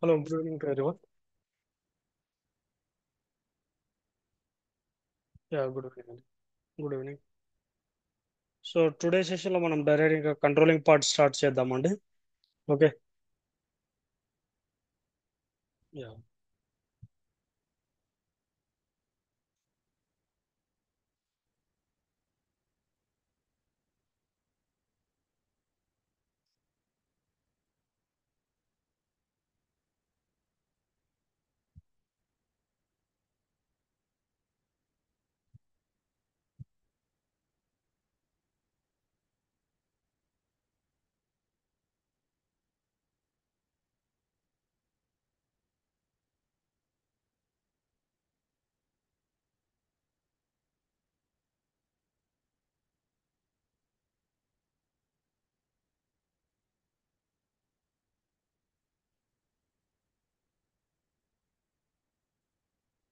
Hello, good evening to everyone. Yeah, good evening. Good evening. So today సెషన్లో మనం డైరెక్ట్గా controlling part start చేద్దామండి. Okay. Yeah.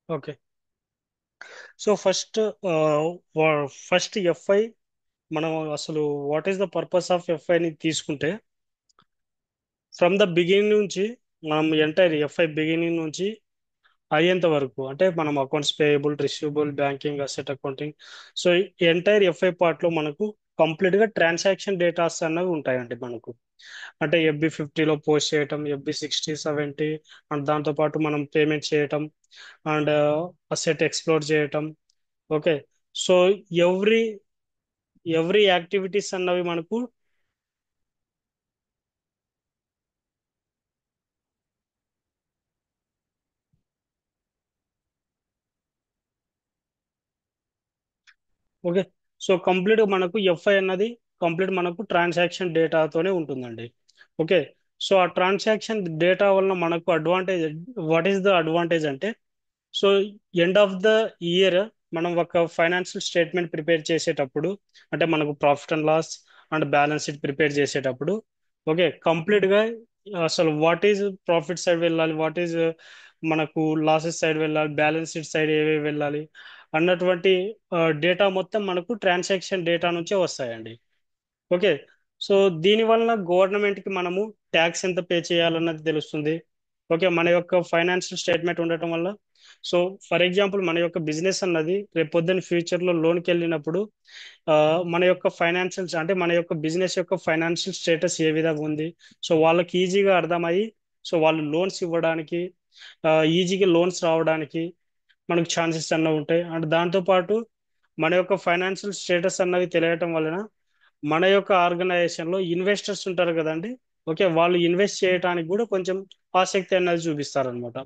Okay. So first FI మనం అసలు what is the purpose of ఎఫ్ఐని తీసుకుంటే from the beginning నుంచి మనం ఎంటైర్ ఎఫ్ఐ బిగినింగ్ నుంచి అయ్యేంత వరకు అంటే మనం accounts payable, receivable, banking, asset accounting. So entire FI part లో మనకు కంప్లీట్ గా ట్రాన్సాక్షన్ డేటాస్ అన్నవి ఉంటాయండి మనకు. అంటే FB50లో పోస్ట్ చేయటం, FB60, 70, అండ్ దాంతో పాటు మనం పేమెంట్ చేయటం అండ్ అసెట్ ఎక్స్ప్లోర్ చేయటం. Okay. So every every activities అన్నవి మనకు. ఓకే. సో కంప్లీట్ మనకు ఎఫ్ఐ అన్నది కంప్లీట్ మనకు ట్రాన్సాక్షన్ డేటాతోనే ఉంటుందండి. ఓకే. సో ఆ ట్రాన్సాక్షన్ డేటా వలన మనకు advantage, what is the advantage అంటే, so end of the year మనం ఒక ఫైనాన్షియల్ స్టేట్మెంట్ ప్రిపేర్ చేసేటప్పుడు, అంటే మనకు profit and loss and balance sheet prepare చేసేటప్పుడు, ఓకే, కంప్లీట్ గా అసలు వాట్ ఈజ్ ప్రాఫిట్ సైడ్ వెళ్ళాలి, వాట్ ఈజ్ మనకు లాసెస్ సైడ్ వెళ్ళాలి, బ్యాలెన్స్ షీట్ సైడ్ ఏవేవి వెళ్ళాలి అన్నటువంటి డేటా మొత్తం మనకు ట్రాన్సాక్షన్ డేటా నుంచే వస్తాయండి. ఓకే. సో దీని వలన గవర్నమెంట్ కి మనము ట్యాక్స్ ఎంత పే చేయాలన్నది తెలుస్తుంది. ఓకే. మన యొక్క ఫైనాన్షియల్ స్టేట్మెంట్ ఉండటం వల్ల, సో ఫర్ ఎగ్జాంపుల్ మన యొక్క బిజినెస్ అన్నది రేపు పొద్దున్న ఫ్యూచర్ లో లోన్కి వెళ్ళినప్పుడు ఆ, మన యొక్క ఫైనాన్షియల్ అంటే మన యొక్క బిజినెస్ యొక్క ఫైనాన్షియల్ స్టేటస్ ఏ విధంగా ఉంది, సో వాళ్ళకి ఈజీగా అర్థమయ్యి సో వాళ్ళు లోన్స్ ఇవ్వడానికి, ఈజీగా లోన్స్ రావడానికి మనకు ఛాన్సెస్ అన్నవి ఉంటాయి. అండ్ దాంతో పాటు మన యొక్క ఫైనాన్షియల్ స్టేటస్ అన్నవి తెలియటం వలన మన యొక్క ఆర్గనైజేషన్ లో ఇన్వెస్టర్స్ ఉంటారు కదండి. ఓకే. వాళ్ళు ఇన్వెస్ట్ చేయడానికి కూడా కొంచెం ఆసక్తి అనేది చూపిస్తారు అనమాట.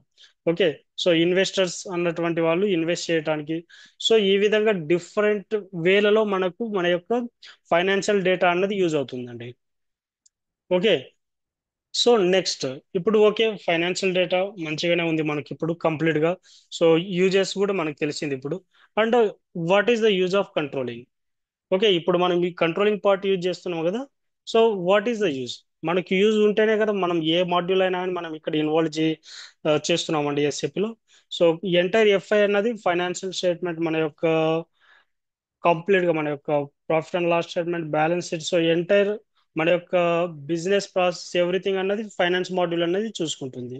ఓకే. సో ఇన్వెస్టర్స్ అన్నటువంటి వాళ్ళు ఇన్వెస్ట్ చేయడానికి, సో ఈ విధంగా డిఫరెంట్ వేలలో మనకు మన యొక్క ఫైనాన్షియల్ డేటా అన్నది యూజ్ అవుతుందండి. ఓకే. సో నెక్స్ట్, ఇప్పుడు ఓకే, ఫైనాన్షియల్ డేటా మంచిగానే ఉంది మనకి ఇప్పుడు కంప్లీట్ గా. సో యూజెస్ కూడా మనకు తెలిసింది ఇప్పుడు. And what is the use of controlling? Okay. ఇప్పుడు మనం ఈ కంట్రోలింగ్ పార్ట్ యూజ్ చేస్తున్నాం కదా. So what is the use? మనకి యూజ్ ఉంటేనే కదా మనం ఏ మాడ్యూల్ అయినా కానీ మనం ఇక్కడ ఇన్వాల్వ్ చేస్తున్నామండి ఎస్ఏపిలో. సో ఎంటైర్ ఎఫ్ఐ అన్నది ఫైనాన్షియల్ స్టేట్మెంట్ మన యొక్క కంప్లీట్ గా మన యొక్క profit and loss statement, balance sheet, so entire మన యొక్క బిజినెస్ ప్రాసెస్ ఎవ్రీథింగ్ అన్నది ఫైనాన్స్ మాడ్యూల్ అనేది చూసుకుంటుంది.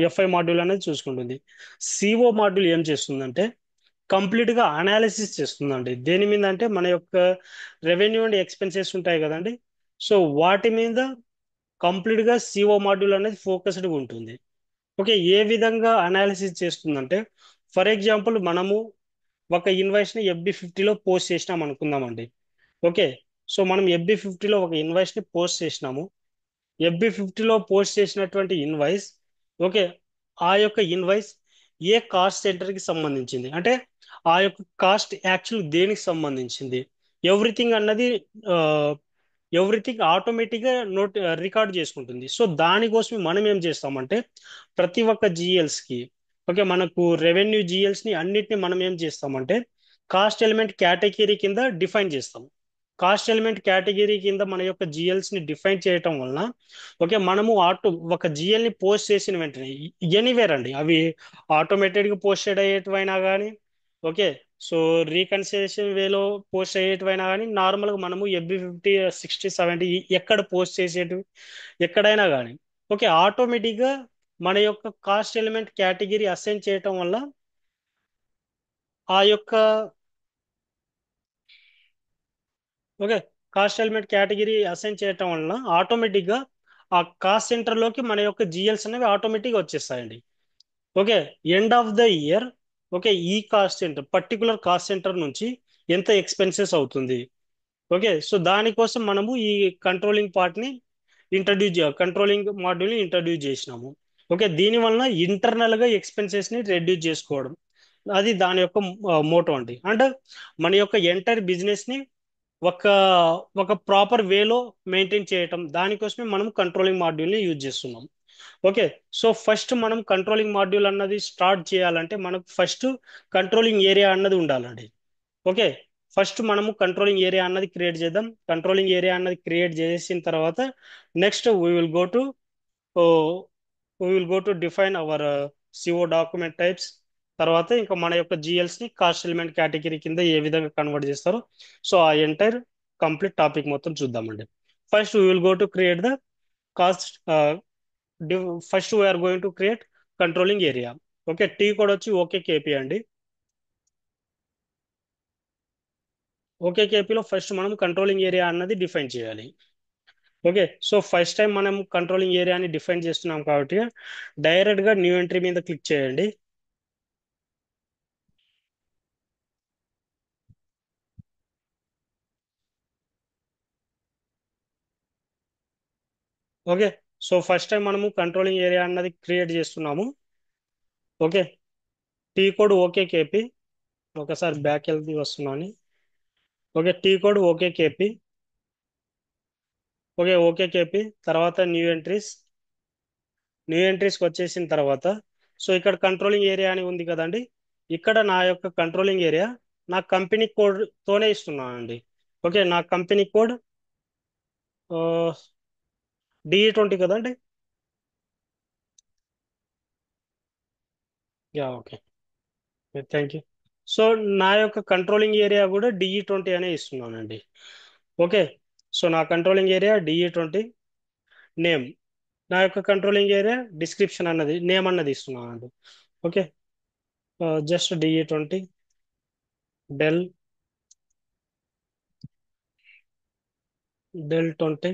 ఎఫ్ఐ మాడ్యూల్ అనేది చూసుకుంటుంది. సిఓ మాడ్యూల్ ఏం చేస్తుందంటే కంప్లీట్ గా అనాలిసిస్ చేస్తుందండి. దేని మీద అంటే మన యొక్క రెవెన్యూ అండ్ ఎక్స్పెన్సెస్ ఉంటాయి కదండి. సో వాటి మీద కంప్లీట్ గా సిఓ మాడ్యూల్ అనేది ఫోకస్డ్గా ఉంటుంది. ఓకే. ఏ విధంగా అనాలిసిస్ చేస్తుందంటే, ఫర్ ఎగ్జాంపుల్ మనము ఒక ఇన్వాయిస్ ని FB50లో పోస్ట్ చేసినాం అనుకుందామండి. ఓకే. సో మనం FB50లో ఒక ఇన్వాయిస్ ని పోస్ట్ చేసినాము. FB50లో పోస్ట్ చేసినటువంటి ఇన్వాయిస్, ఓకే, ఆ యొక్క ఇన్వాయిస్ ఏ కాస్ట్ సెంటర్ కి సంబంధించింది, అంటే ఆ యొక్క కాస్ట్ యాక్చువల్ దేనికి సంబంధించింది, ఎవ్రీథింగ్ అన్నది ఎవ్రీథింగ్ ఆటోమేటిక్ గా రికార్డ్ చేసుకుంటుంది. సో దానికోసం మనం ఏం చేస్తామంటే ప్రతి ఒక్క జిఎల్స్ కి, ఓకే, మనకు రెవెన్యూ జిఎల్స్ ని అన్నిటిని మనం ఏం చేస్తామంటే కాస్ట్ ఎలిమెంట్ కేటగిరీ కింద డిఫైన్ చేస్తాం. కాస్ట్ ఎలిమెంట్ కేటగిరీ కింద మన యొక్క జిఎల్స్ ని డిఫైన్ చేయటం వలన, ఓకే, మనము ఒక జిఎల్ ని పోస్ట్ చేసిన వెంటనే ఎనీవేర్ అండి, అవి ఆటోమేటెడ్ గా పోస్టెడ్ అయ్యేటివైనా కానీ, ఓకే, సో రీకన్సిలేషన్ వేలో పోస్ట్ అయ్యేటివైనా కానీ, నార్మల్ గా మనము FB50, 60, 70 ఎక్కడ పోస్ట్ చేసేటివి ఎక్కడైనా కానీ, ఓకే, ఆటోమేటిక్ గా మన యొక్క కాస్ట్ ఎలిమెంట్ కేటగిరీ అసైన్ చేయటం వల్ల ఆ యొక్క okay cost element category assign చేయటం వలన ఆటోమేటిక్గా ఆ కాస్ట్ సెంటర్లోకి మన యొక్క జిఎల్స్ అనేవి ఆటోమేటిక్గా వచ్చేస్తాయండి. Okay, end of the year okay ఈ cost centre particular cost centre నుంచి ఎంత ఎక్స్పెన్సెస్ అవుతుంది. ఓకే, సో దానికోసం మనము ఈ కంట్రోలింగ్ పార్ట్ని కంట్రోలింగ్ మాడ్యూల్ని ఇంట్రడ్యూస్ చేసినాము. ఓకే, దీని వలన ఇంటర్నల్గా ఎక్స్పెన్సెస్ని రెడ్యూస్ చేసుకోవడం అది దాని యొక్క మోటో అండి. అండ్ మన యొక్క ఎంటైర్ బిజినెస్ని ఒక ఒక ప్రాపర్ వేలో మెయింటైన్ చేయటం దానికోసమే మనం కంట్రోలింగ్ మాడ్యూల్ని యూజ్ చేస్తున్నాం. ఓకే, సో ఫస్ట్ మనం కంట్రోలింగ్ మాడ్యూల్ అన్నది స్టార్ట్ చేయాలంటే మనకు ఫస్ట్ కంట్రోలింగ్ ఏరియా అన్నది ఉండాలండి. ఓకే, ఫస్ట్ మనము కంట్రోలింగ్ ఏరియా అన్నది క్రియేట్ చేద్దాం. కంట్రోలింగ్ ఏరియా అన్నది క్రియేట్ చేసిన తర్వాత next we will go to define our CO document types. తర్వాత ఇంకా మన యొక్క జిఎల్స్ ని కాస్ట్ ఎలిమెంట్ కేటగిరీ కింద ఏ విధంగా కన్వర్ట్ చేస్తారో సో ఆ ఎంటైర్ కంప్లీట్ టాపిక్ మొత్తం చూద్దామండి. First we will go to create the cost first we are going to create controlling area. Okay, T code వచ్చి ఓకే కేపీ అండి. ఓకే కేపీలో ఫస్ట్ మనం కంట్రోలింగ్ ఏరియా అన్నది డిఫైన్ చేయాలి. ఓకే, సో ఫస్ట్ టైం మనం కంట్రోలింగ్ ఏరియాని డిఫైన్ చేస్తున్నాం కాబట్టి డైరెక్ట్గా న్యూ ఎంట్రీ మీద క్లిక్ చేయండి. ఓకే, సో ఫస్ట్ టైం మనము కంట్రోలింగ్ ఏరియా అన్నది క్రియేట్ చేస్తున్నాము. Okay, T code okay KP. ఒకసారి బ్యాక్ వెళ్తే వస్తున్నాను. Okay, T code okay KP. Okay, okay KP తర్వాత న్యూ ఎంట్రీస్కి వచ్చేసిన తర్వాత సో ఇక్కడ కంట్రోలింగ్ ఏరియా అని ఉంది కదండి. ఇక్కడ నా యొక్క కంట్రోలింగ్ ఏరియా నా కంపెనీ కోడ్ తోనే ఇస్తున్నానండి. ఓకే, నా కంపెనీ కోడ్ DE20 కదండి. Yeah okay, thank you. So నా యొక్క కంట్రోలింగ్ ఏరియా కూడా DE20 అనే ఇస్తున్నానండి. ఓకే, సో నా కంట్రోలింగ్ ఏరియా DE20 నేమ్. నా యొక్క కంట్రోలింగ్ ఏరియా డిస్క్రిప్షన్ అన్నది నేమ్ అన్నది ఇస్తున్నానండి. Okay, just DE20 del 20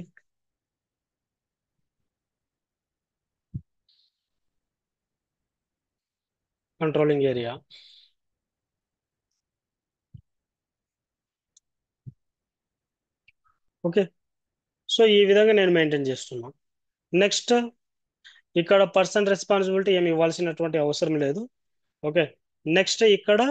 controlling area. Okay, so ఈ విధంగా నేను మెయింటైన్ చేస్తున్నాను. నెక్స్ట్ ఇక్కడ పర్సన్ రెస్పాన్సిబిలిటీ ఏమి ఇవ్వాల్సినటువంటి అవసరం లేదు. ఓకే, నెక్స్ట్ ఇక్కడ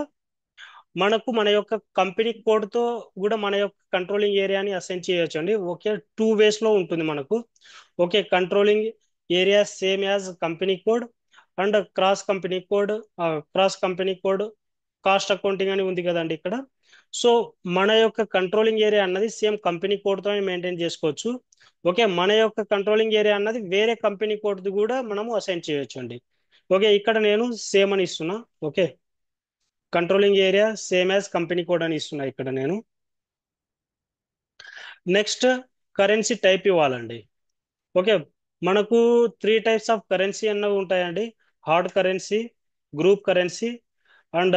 మనకు మన యొక్క కంపెనీ కోడ్తో కూడా మన యొక్క కంట్రోలింగ్ ఏరియాని అసైన్ చేయొచ్చు అండి. ఓకే, టూ వేస్లో ఉంటుంది మనకు. Okay, controlling area same as company code and cross company code cost accounting అని ఉంది కదండి ఇక్కడ. సో మన యొక్క కంట్రోలింగ్ ఏరియా అన్నది సేమ్ కంపెనీ కోడ్తో మెయింటైన్ చేసుకోవచ్చు. ఓకే, మన యొక్క కంట్రోలింగ్ ఏరియా అన్నది వేరే కంపెనీ కోడ్ కూడా మనము అసైన్ చేయొచ్చు అండి. ఓకే, ఇక్కడ నేను సేమ్ అని ఇస్తున్నా. Okay, controlling area same as company code అని ఇస్తున్నా ఇక్కడ నేను. నెక్స్ట్ కరెన్సీ టైప్ ఇవ్వాలండి. ఓకే, మనకు 3 టైప్స్ ఆఫ్ కరెన్సీ అన్నవి ఉంటాయండి. Hard currency, group currency and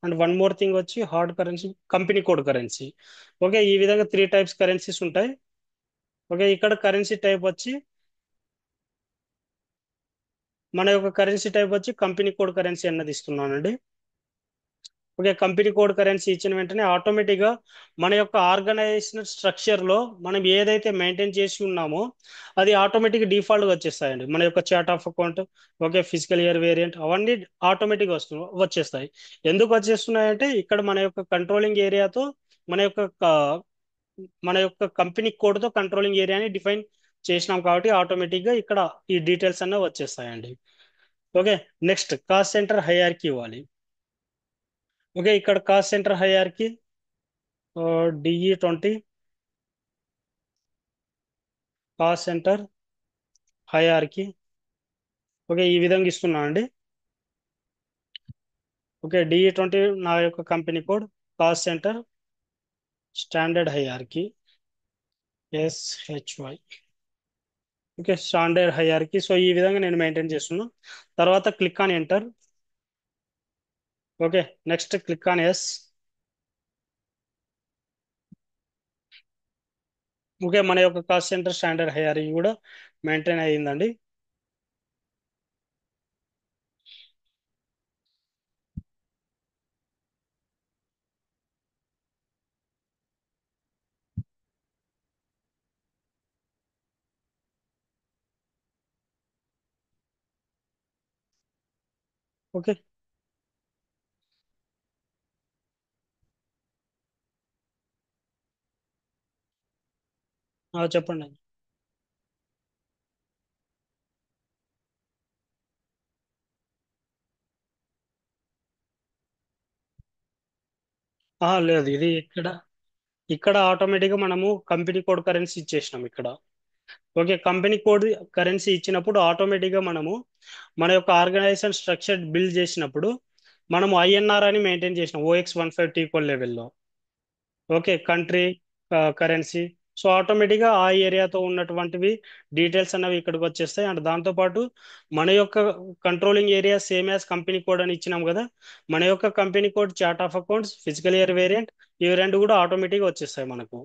and one more thing వచ్చి hard currency company code currency. Okay, ఈ విధంగా 3 టైప్స్ కరెన్సీస్ ఉంటాయి. ఓకే, ఇక్కడ కరెన్సీ టైప్ వచ్చి మన యొక్క కరెన్సీ టైప్ వచ్చి కంపెనీ కోడ్ కరెన్సీ అన్నది ఇస్తున్నానండి. ఓకే, కంపెనీ కోడ్ కరెన్సీ ఇచ్చిన వెంటనే ఆటోమేటిక్గా మన యొక్క ఆర్గనైజేషన్ స్ట్రక్చర్లో మనం ఏదైతే మెయింటైన్ చేసి ఉన్నామో అది ఆటోమేటిక్ డిఫాల్ట్గా వచ్చేస్తాయండి. మన యొక్క chart of account okay physical year variant అవన్నీ ఆటోమేటిక్గా వచ్చేస్తాయి. ఎందుకు వచ్చేస్తున్నాయంటే ఇక్కడ మన యొక్క కంట్రోలింగ్ ఏరియాతో మన యొక్క మన యొక్క కంపెనీ కోడ్తో కంట్రోలింగ్ ఏరియాని డిఫైన్ చేసినాం కాబట్టి ఆటోమేటిక్గా ఇక్కడ ఈ డీటెయిల్స్ అన్న వచ్చేస్తాయండి. Okay, next cost centre hierarchy ఇవ్వాలి. ఓకే, ఇక్కడ cost centre hierarchy DE20 cost centre hierarchy. Okay, ఈ విధంగా ఇస్తున్నా అండి. ఓకే, DE20 నా యొక్క company code cost centre standard hierarchy SHY. Okay, standard hierarchy. So ఈ విధంగా నేను మెయింటైన్ చేస్తున్నాను. తర్వాత click on enter. Okay, next click on yes. Okay, మన యొక్క కాస్ట్ సెంటర్ స్టాండర్డ్ హైరార్కీ కూడా మెయింటైన్ అయ్యిందండి. ఓకే. చెప్పండి. లేదు, ఇది ఇక్కడ ఇక్కడ ఆటోమేటిక్గా మనము కంపెనీ కోడ్ కరెన్సీ ఇచ్చేసినాం ఇక్కడ. ఓకే, కంపెనీ కోడ్ కరెన్సీ ఇచ్చినప్పుడు ఆటోమేటిక్గా మనము మన యొక్క ఆర్గనైజేషన్ స్ట్రక్చర్ బిల్డ్ చేసినప్పుడు మనము ఐఎన్ఆర్ అని మెయింటైన్ చేసినాం, OX15 టీకోల్ లెవెల్లో. Okay, country currency. సో ఆటోమేటిక్గా ఆ ఏరియాతో ఉన్నటువంటివి డీటెయిల్స్ అన్నవి ఇక్కడికి వచ్చేస్తాయి. అండ్ దాంతోపాటు మన యొక్క controlling area same as company code అని ఇచ్చినాం కదా, మన యొక్క company code, chart of accounts, physical year variant, ఇవి రెండు కూడా ఆటోమేటిక్గా వచ్చేస్తాయి మనకు.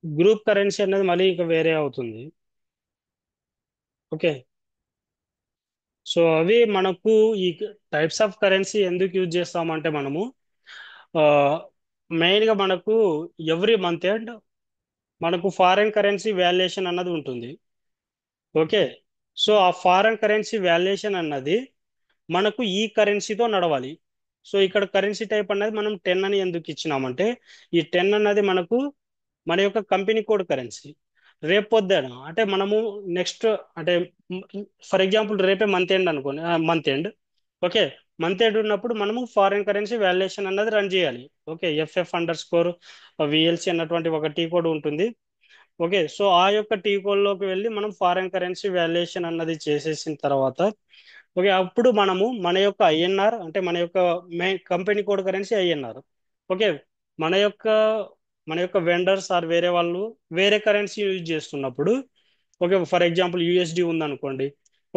గ్రూప్ కరెన్సీ అనేది మళ్ళీ ఇక వేరే అవుతుంది. ఓకే. సో అవి మనకు ఈ టైప్స్ ఆఫ్ కరెన్సీ ఎందుకు యూజ్ చేస్తామంటే మనము మెయిన్గా మనకు ఎవ్రీ మంత్ ఎండ్ మనకు ఫారెన్ కరెన్సీ వాల్యుయేషన్ అన్నది ఉంటుంది. ఓకే. సో ఆ ఫారెన్ కరెన్సీ వాల్యుయేషన్ అన్నది మనకు ఈ కరెన్సీతో నడవాలి. సో ఇక్కడ కరెన్సీ టైప్ అన్నది మనం 10 అని ఎందుకు ఇచ్చినామంటే ఈ 10 అన్నది మనకు మన యొక్క కంపెనీ కోడ్ కరెన్సీ. రేపు పొద్దున అంటే మనము నెక్స్ట్ అంటే ఫర్ ఎగ్జాంపుల్ రేపే మంత్ ఎండ్ అనుకోండి, month end. Okay, month end ఉన్నప్పుడు మనము ఫారిన్ కరెన్సీ వాల్యుయేషన్ అన్నది రన్ చేయాలి. ఓకే, FF_, VLC అన్నటువంటి ఒక టీ కోడ్ ఉంటుంది. ఓకే, సో ఆ యొక్క టీ కోడ్ లోకి వెళ్ళి మనం ఫారిన్ కరెన్సీ వాల్యుయేషన్ అన్నది చేసేసిన తర్వాత ఓకే, అప్పుడు మనము మన యొక్క ఐఎన్ఆర్ అంటే మన యొక్క main company code currency INR. Okay, మన యొక్క మన యొక్క వెండర్స్ ఆర్ వేరే వాళ్ళు వేరే కరెన్సీ యూజ్ చేస్తున్నప్పుడు ఓకే, ఫర్ ఎగ్జాంపుల్ USD ఉందనుకోండి.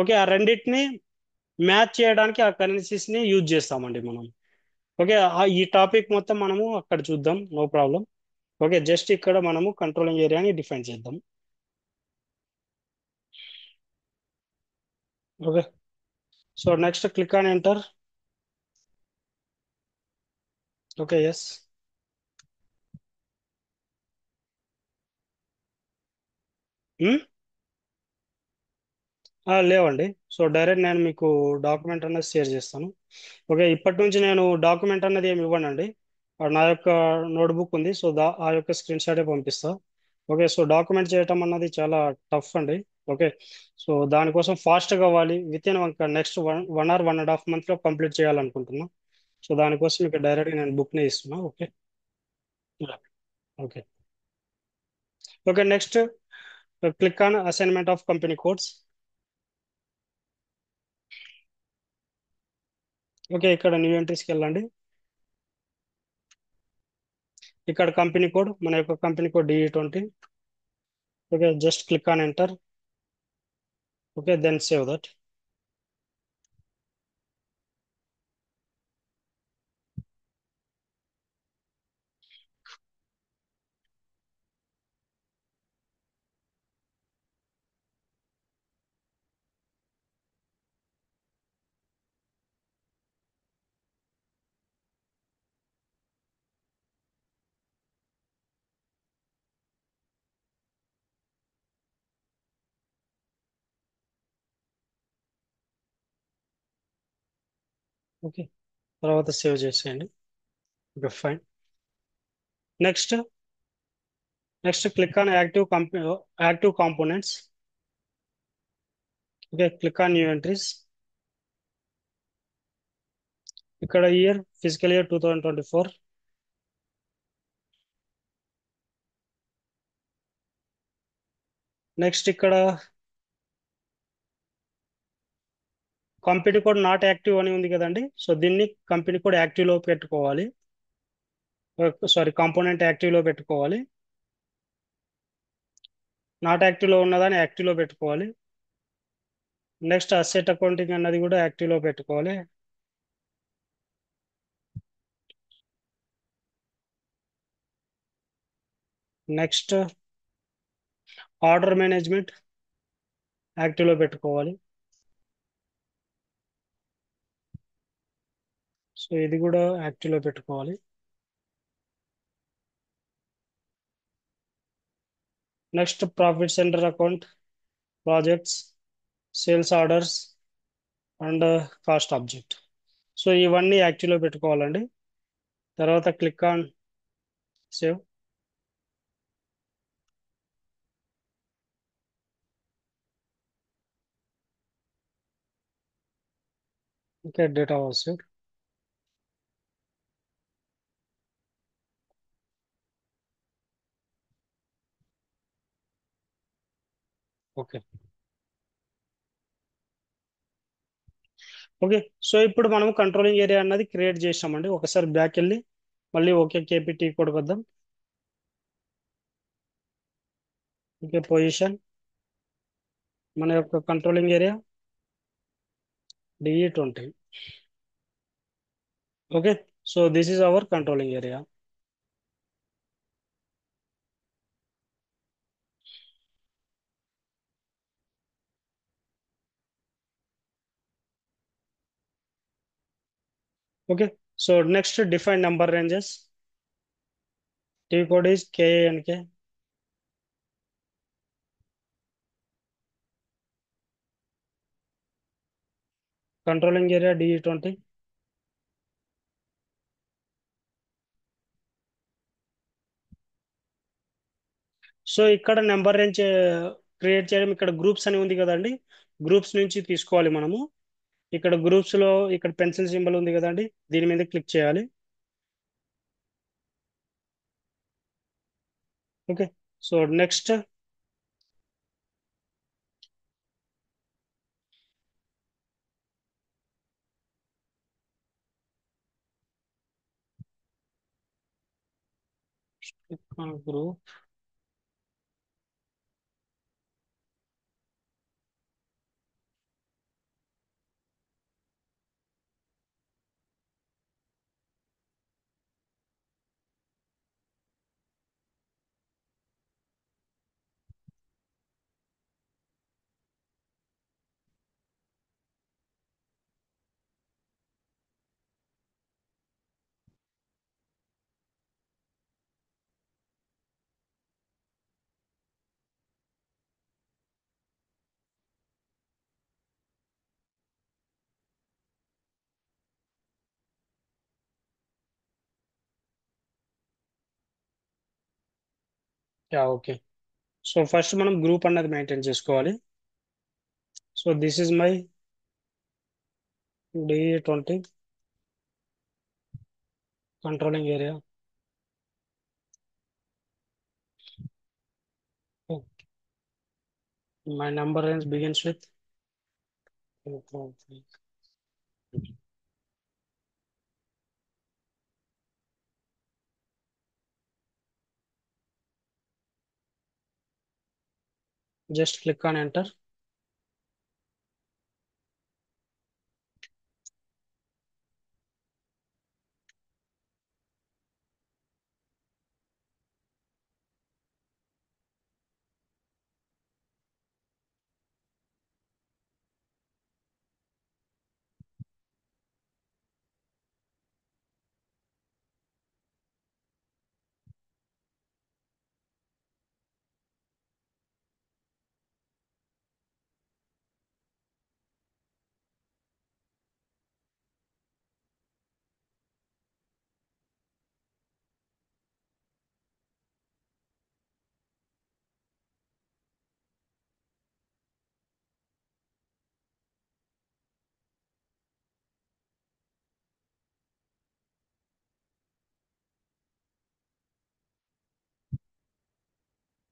ఓకే, ఆ రెండింటిని మ్యాచ్ చేయడానికి ఆ కరెన్సీస్ ని యూజ్ చేస్తామండి మనం. ఓకే, ఈ టాపిక్ మొత్తం మనము అక్కడ చూద్దాం, నో ప్రాబ్లం. ఓకే, జస్ట్ ఇక్కడ మనము కంట్రోలింగ్ ఏరియాని డిఫైన్ చేద్దాం. Okay, so next click on enter. Okay, yes. లేవండి. సో డైరెక్ట్ నేను మీకు డాక్యుమెంట్ అన్నది షేర్ చేస్తాను. ఓకే, ఇప్పటి నుంచి నేను డాక్యుమెంట్ అన్నది ఏమి ఇవ్వనండి. నా యొక్క నోట్బుక్ ఉంది, సో ఆ యొక్క స్క్రీన్ షాటే పంపిస్తా. ఓకే, సో డాక్యుమెంట్ చేయటం అన్నది చాలా టఫ్ అండి. ఓకే, సో దానికోసం ఫాస్ట్ కావాలి, within next 1 or 1.5 month లో కంప్లీట్ చేయాలనుకుంటున్నా. సో దానికోసం ఇక్కడ డైరెక్ట్గా నేను బుక్ని ఇస్తున్నా. Okay. Okay. Okay, next click on assignment of company codes. Okay, ఇక్కడ న్యూ ఎంట్రీస్కి వెళ్ళండి. ఇక్కడ కంపెనీ కోడ్, మన యొక్క company code DE20. Okay, just click on enter. Okay, then save that. Okay, తర్వాత సేవ్ చేసేయండి. Okay, fine. Next click on active components. Okay, click on new entries. ఇక్కడ year physical year 2024. Next ఇక్కడ company code not active అని ఉంది కదండి, so దీన్ని company code యాక్టివ్లో పెట్టుకోవాలి. Sorry, component యాక్టివ్లో పెట్టుకోవాలి. నాట్ యాక్టివ్లో ఉన్నదాన్ని యాక్టివ్లో పెట్టుకోవాలి. నెక్స్ట్ అసెట్ అకౌంటింగ్ అన్నది కూడా యాక్టివ్లో పెట్టుకోవాలి. నెక్స్ట్ ఆర్డర్ మేనేజ్మెంట్ యాక్టివ్లో పెట్టుకోవాలి. సో ఇది కూడా యాక్టివ్లో పెట్టుకోవాలి. Next profit centre account, projects, sales orders and cost object. So ఇవన్నీ యాక్టివ్లో పెట్టుకోవాలండి. తర్వాత click on save. Okay, data was save. Okay. Okay, so ఇప్పుడు మనం కంట్రోలింగ్ ఏరియా అన్నది క్రియేట్ చేసామండి. ఒకసారి బ్యాక్ వెళ్ళి మళ్ళీ ఓకే కేపీటీ కోడ్ వద్దాం. ఓకే, పొజిషన్, మన యొక్క controlling area DE20. Okay, so this is hour controlling area. Okay, so next define number ranges. T code is KANK. Controlling area DE20. So ఇక్కడ number range create చేయడం, ఇక్కడ groups అని ఉంది కదండి, groups నుంచి తీసుకోవాలి మనము. ఇక్కడ గ్రూప్స్ లో ఇక్కడ పెన్సిల్ సింబల్ ఉంది కదండి, దీని మీద క్లిక్ చేయాలి. Okay, so next group. Yeah, okay. So first మనం గ్రూప్ అన్నది మెయింటైన్ చేసుకోవాలి. So this is my DE20 controlling area. My number range begins with. Just click on enter.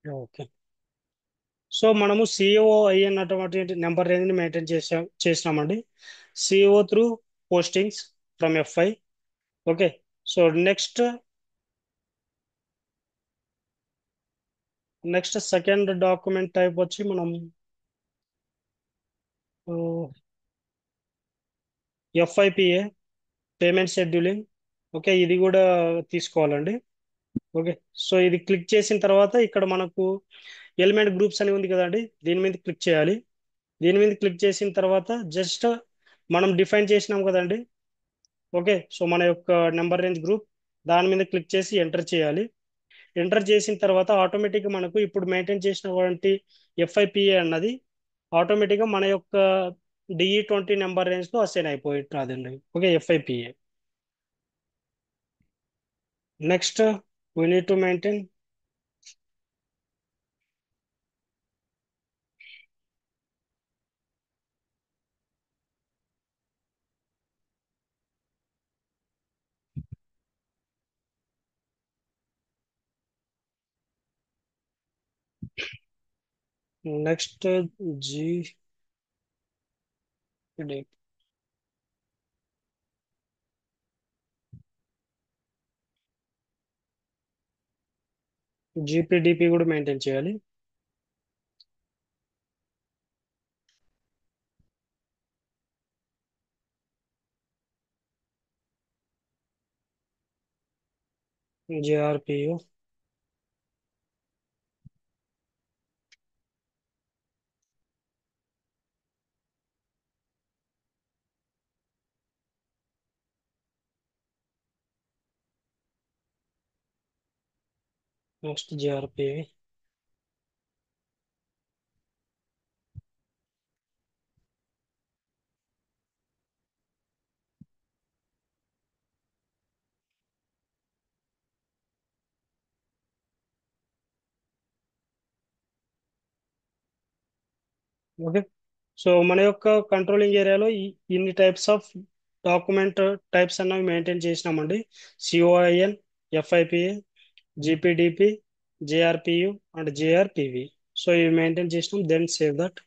Okay, so మనము COI అన్నటువంటి నెంబర్ రేంజ్ ని maintain చేసినామండి. CO through postings from FI. Okay. So next second document type వచ్చి మనం FIPA payment scheduling. Okay, ఇది కూడా తీసుకోవాలండి. Okay, so ఇది క్లిక్ చేసిన తర్వాత ఇక్కడ మనకు ఎలిమెంట్ గ్రూప్స్ అని ఉంది కదండి, దీని మీద క్లిక్ చేయాలి. దీని మీద క్లిక్ చేసిన తర్వాత జస్ట్ మనం డిఫైన్ చేసినాం కదండి. ఓకే, సో మన యొక్క నెంబర్ రేంజ్ గ్రూప్, దాని మీద క్లిక్ చేసి ఎంటర్ చేయాలి. ఎంటర్ చేసిన తర్వాత ఆటోమేటిక్గా మనకు ఇప్పుడు మెయింటైన్ చేసినటువంటి FIPA అన్నది ఆటోమేటిక్గా మన యొక్క DE20 నెంబర్ రేంజ్లో అసైన్ అయిపోయింది. Okay, FIPA. Next we need to maintain next G GPDP కూడా మెయింటైన్ చేయాలి. JRPU. Next JRPA. Okay, so మన యొక్క కంట్రోలింగ్ ఏరియాలో ఇన్ని టైప్స్ ఆఫ్ డాక్యుమెంట్ టైప్స్ అన్నవి మెయింటైన్ చేసినామండి. COIN, FIPA, GPDP, JRPU and JRPV. So ఇవి మెయింటైన్ చేసినాం, then save that.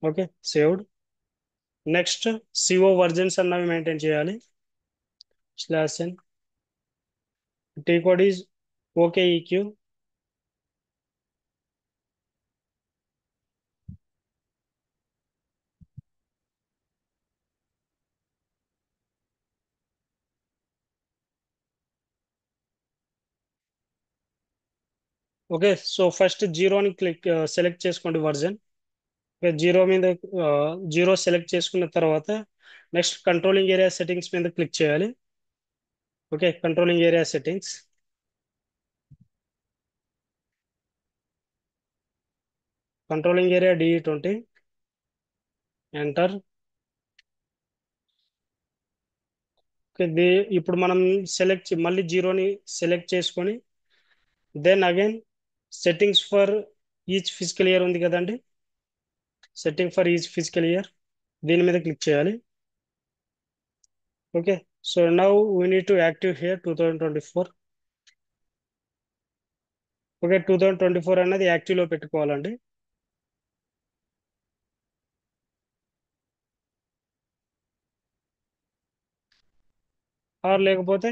Okay, saved. Next CO versions అన్నవి మెయింటైన్ చేయాలి. /n T code is OKEQ. Okay, so first జీరోని select చేసుకోండి version. Zero మీద zero select చేసుకున్న తర్వాత నెక్స్ట్ కంట్రోలింగ్ ఏరియా సెట్టింగ్స్ మీద క్లిక్ చేయాలి. Okay, controlling area settings, controlling area DE20, enter. Okay, ఇప్పుడు మనం మళ్ళీ జీరోని సెలెక్ట్ చేసుకొని then again settings for each physical year ఉంది కదండి, setting for each physical year, దీని మీద క్లిక్ చేయాలి. Okay, so now we need to active here 2024. Okay, 2024 అన్నది యాక్టివ్లో పెట్టుకోవాలండి. ఆర్ లేకపోతే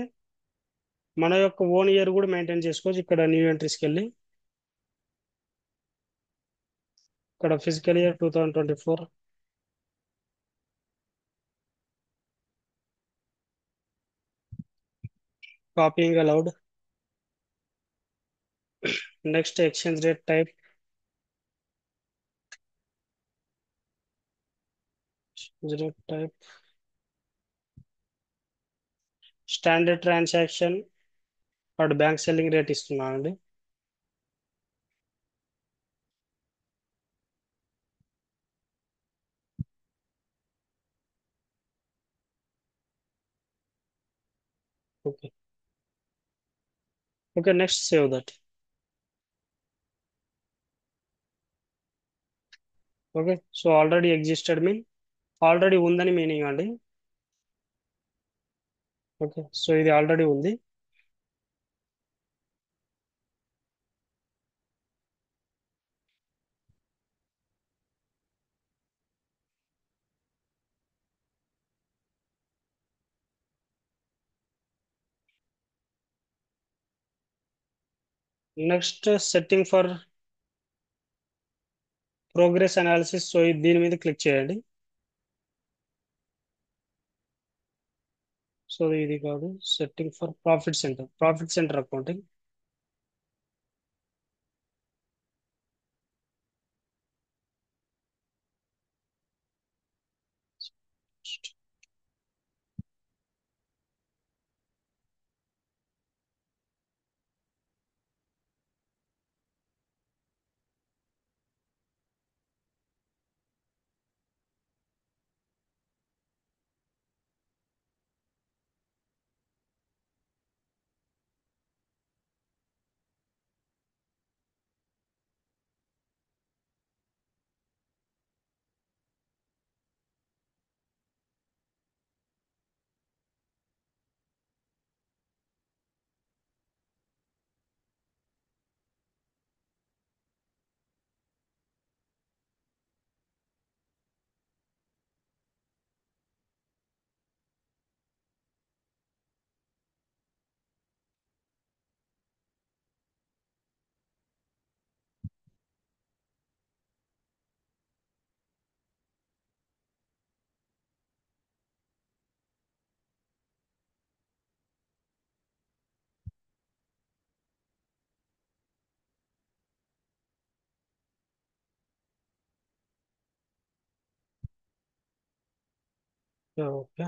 మన యొక్క ఓన్ ఇయర్ కూడా మెయింటైన్ చేసుకోవచ్చు. ఇక్కడ న్యూ ఎంట్రీస్కి వెళ్ళి ఇక్కడ physical year 2024, copying allowed. Next exchange rate type, standard transaction వాడు బ్యాంక్ సెల్లింగ్ రేట్ ఇస్తున్నానండి. Okay, okay, next save that. Okay, so already existed mean already ఉందని మీనింగ్ అండి. ఓకే, సో ఇది ఆల్రెడీ ఉంది. Next setting for progress analysis. So దీని మీద click చేయండి. So ఇది కాదు, setting for profit centre accounting. Okay.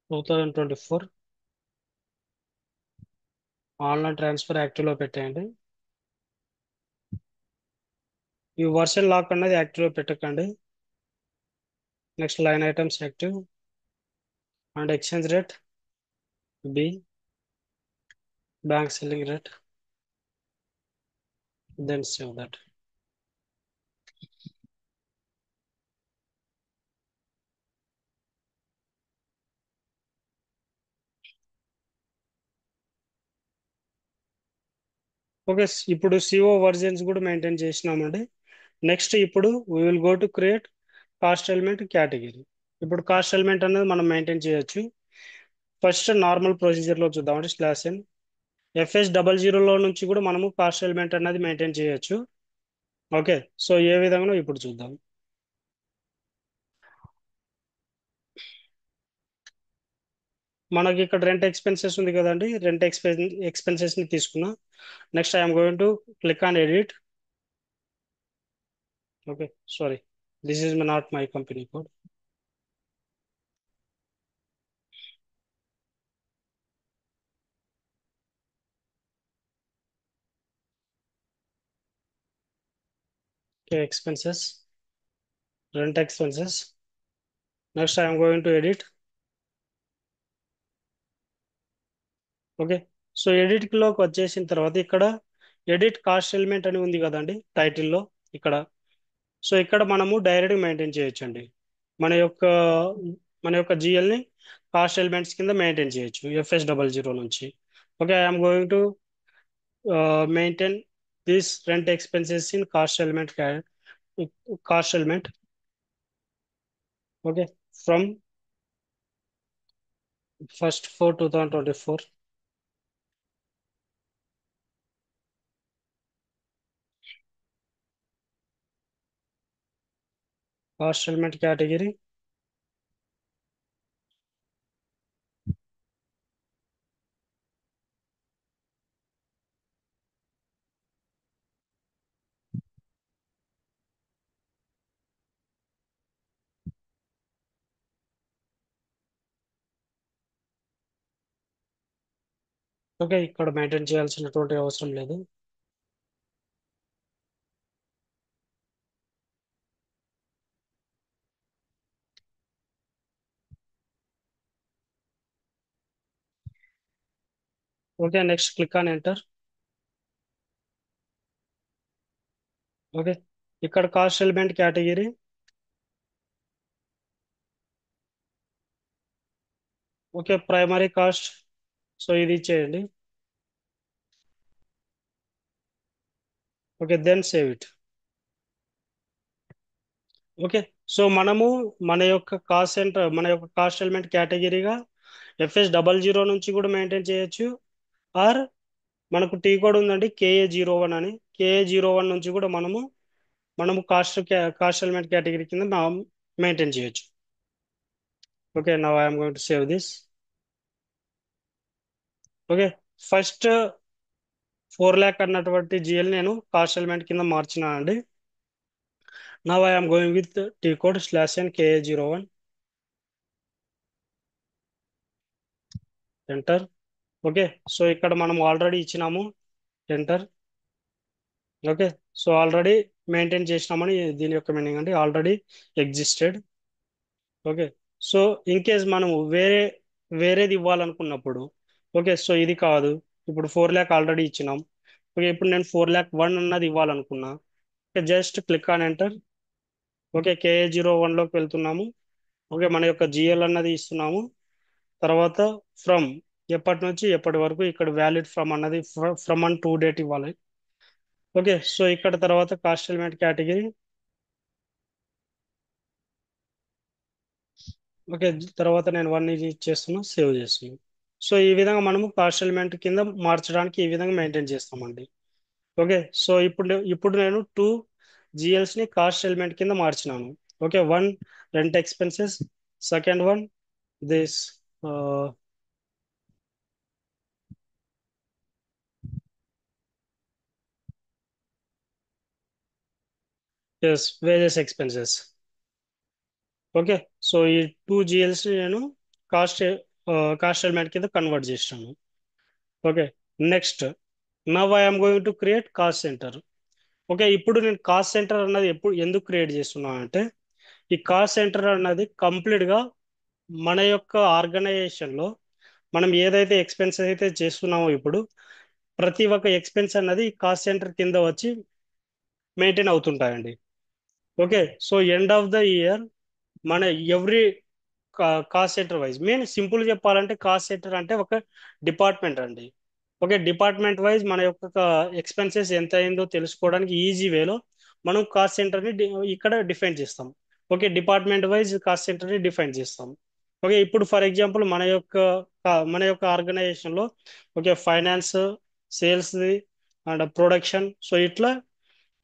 2024 online transfer యాక్టివ్లో పెట్టేయండి. ఈ వర్షన్ లాక్ అన్నది యాక్టివ్లో పెట్టకండి. Next line items active and exchange rate B, bank selling rate, then save that. Okay, ఇప్పుడు సిఓ వర్జన్స్ కూడా మెయింటైన్ చేసినామండి. నెక్స్ట్ ఇప్పుడు we will go to create cost element category. ఇప్పుడు కాస్ట్ ఎలిమెంట్ అనేది మనం మెయింటైన్ చేయొచ్చు. ఫస్ట్ నార్మల్ ప్రొసీజర్లో చూద్దామంటే /n FS00 నుంచి కూడా మనము కాస్ట్ ఎలిమెంట్ అనేది మెయింటైన్ చేయొచ్చు. ఓకే, సో ఏ విధంగా ఇప్పుడు చూద్దాం. మనకి ఇక్కడ రెంట్ ఎక్స్పెన్సెస్ ఉంది కదండి, రెంట్ ఎక్స్పెన్సెస్ ని తీసుకున్నా. Next I'm going to click on edit. Okay, sorry, this is not my company code. Okay, expenses, rent expenses. Next, I am going to edit. Okay, so edit లోకి వచ్చేసిన తర్వాత ఇక్కడ edit cost element అని ఉంది కదండి టైటిల్లో ఇక్కడ. So ఇక్కడ మనము డైరెక్ట్ మెయింటైన్ చేయొచ్చండి. మన యొక్క మన యొక్క జిఎల్ని కాస్ట్ ఎలిమెంట్స్ కింద మెయింటైన్ చేయొచ్చు FS00 నుంచి. Okay, I'm going to maintain this rent expenses in cost element. Okay, from 1st 4/2024. Cost element category. Okay, ఇక్కడ మెయింటైన్ చేయాల్సినటువంటి అవసరం లేదు. Okay, next click on enter. Okay, ఇక్కడ cost element category. Okay, primary cost. So ఇది ఇచ్చేయండి. Okay, then save it. Okay, so మనము మన యొక్క కాస్ట్ ఎలిమెంట్ కేటగిరీగా FS00 నుంచి కూడా మెయింటైన్ చేయొచ్చు. ఆర్ మనకు టీ కోడ్ ఉందండి KA01 అని, KA01 నుంచి కూడా మనము కాస్ట్ ఎలిమెంట్ కేటగిరీ కింద మెయింటైన్ చేయొచ్చు. Okay, now I'm going to save this. Okay, first 4 lakh అన్నటువంటి జిఎల్ నేను కాస్ట్ ఎలిమెంట్ కింద మార్చిన అండి. Now I'm going with T code /n KA01, enter. Okay, so ఇక్కడ మనం ఆల్రెడీ ఇచ్చినాము, enter. Okay, so already maintain చేసినామని దీని యొక్క మీనింగ్ అండి, already existed. Okay, so in case మనము వేరేది ఇవ్వాలనుకున్నప్పుడు, ఓకే, సో ఇది కాదు, ఇప్పుడు 4 lakh ఆల్రెడీ ఇచ్చినాం. ఓకే, ఇప్పుడు నేను 4,01,000 అన్నది ఇవ్వాలనుకున్నా. Okay, just click on enter. Okay, KA01లోకి వెళ్తున్నాము. ఓకే, మన యొక్క జిఎల్ అన్నది ఇస్తున్నాము. తర్వాత ఫ్రమ్, ఎప్పటి నుంచి ఎప్పటి వరకు, ఇక్కడ వ్యాలిడ్ ఫ్రమ్ అన్నది ఫ్రమ్ అండ్ టు డేట్ ఇవ్వాలి. ఓకే, సో ఇక్కడ తర్వాత కాస్ట్ ఎలిమెంట్ కేటగిరీ. ఓకే, తర్వాత నేను 1 ఇది ఇచ్చేస్తున్నా, సేవ్ చేస్తున్నాను. సో ఈ విధంగా మనము కాస్ట్ ఎలిమెంట్ కింద మార్చడానికి ఈ విధంగా మెయింటైన్ చేస్తామండి. ఓకే, సో ఇప్పుడు నేను 2 GLs ని కాస్ట్ ఎలిమెంట్ కింద మార్చినాను. Okay, one rent expenses, second one this is wages expenses. Okay, so ఈ 2 GLs ని నేను కాస్ట్ కాస్ట్ ఎలిమెంట్ కింద కన్వర్ట్ చేస్తాను. Okay, next now I'm going to create cost centre. Okay, ఇప్పుడు నేను కాస్ట్ సెంటర్ అన్నది ఎందుకు క్రియేట్ చేస్తున్నాను అంటే, ఈ కాస్ట్ సెంటర్ అన్నది కంప్లీట్ గా మన యొక్క ఆర్గనైజేషన్ లో మనం ఏదైతే ఎక్స్పెన్స్ అయితే చేస్తున్నామో ఇప్పుడు ప్రతి ఒక్క ఎక్స్పెన్స్ అన్నది కాస్ట్ సెంటర్ కింద వచ్చి మెయింటైన్ అవుతుంటాయండి. Okay, so end of the year మన every cost centre wise, main simple చెప్పాలంటే కాస్ట్ సెంటర్ అంటే ఒక డిపార్ట్మెంట్ అండి. ఓకే, డిపార్ట్మెంట్ వైజ్ మన యొక్క ఎక్స్పెన్సెస్ ఎంత అయిందో తెలుసుకోవడానికి ఈజీ వేలో మనం కాస్ట్ సెంటర్ని ఇక్కడ డిఫైన్ చేస్తాం. ఓకే, డిపార్ట్మెంట్ వైజ్ కాస్ట్ సెంటర్ని డిఫైన్ చేస్తాం. ఓకే, ఇప్పుడు ఫర్ ఎగ్జాంపుల్ మన యొక్క ఆర్గనైజేషన్లో okay finance, sales and production, so ఇట్లా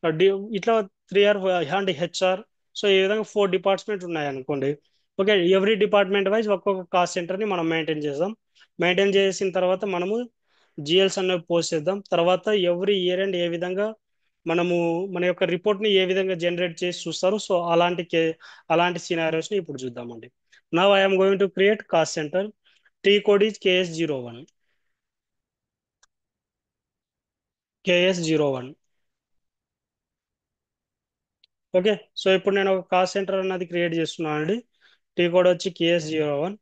3 ఆర్ అండ్ HR, సో ఈ విధంగా 4 డిపార్ట్మెంట్ ఉన్నాయి అనుకోండి. ఓకే, ఎవ్రీ డిపార్ట్మెంట్ వైజ్ ఒక్కొక్క కాస్ట్ సెంటర్ని మనం మెయింటైన్ చేద్దాం. మెయింటైన్ చేసిన తర్వాత మనము జిఎల్స్ అనేవి పోస్ట్ చేద్దాం. తర్వాత ఎవ్రీ ఇయర్ అండ్ ఏ విధంగా మనము మన యొక్క రిపోర్ట్ని ఏ విధంగా జనరేట్ చేసి చూస్తారు, సో అలాంటి సినారియోస్ని ఇప్పుడు చూద్దామండి. Now I'm going to create cost centre. T code is KS01. KS01. Okay, so ఇప్పుడు నేను ఒక కాస్ట్ సెంటర్ అన్నది క్రియేట్ చేస్తున్నాను అండి. టీ కోడ్ వచ్చి KS01.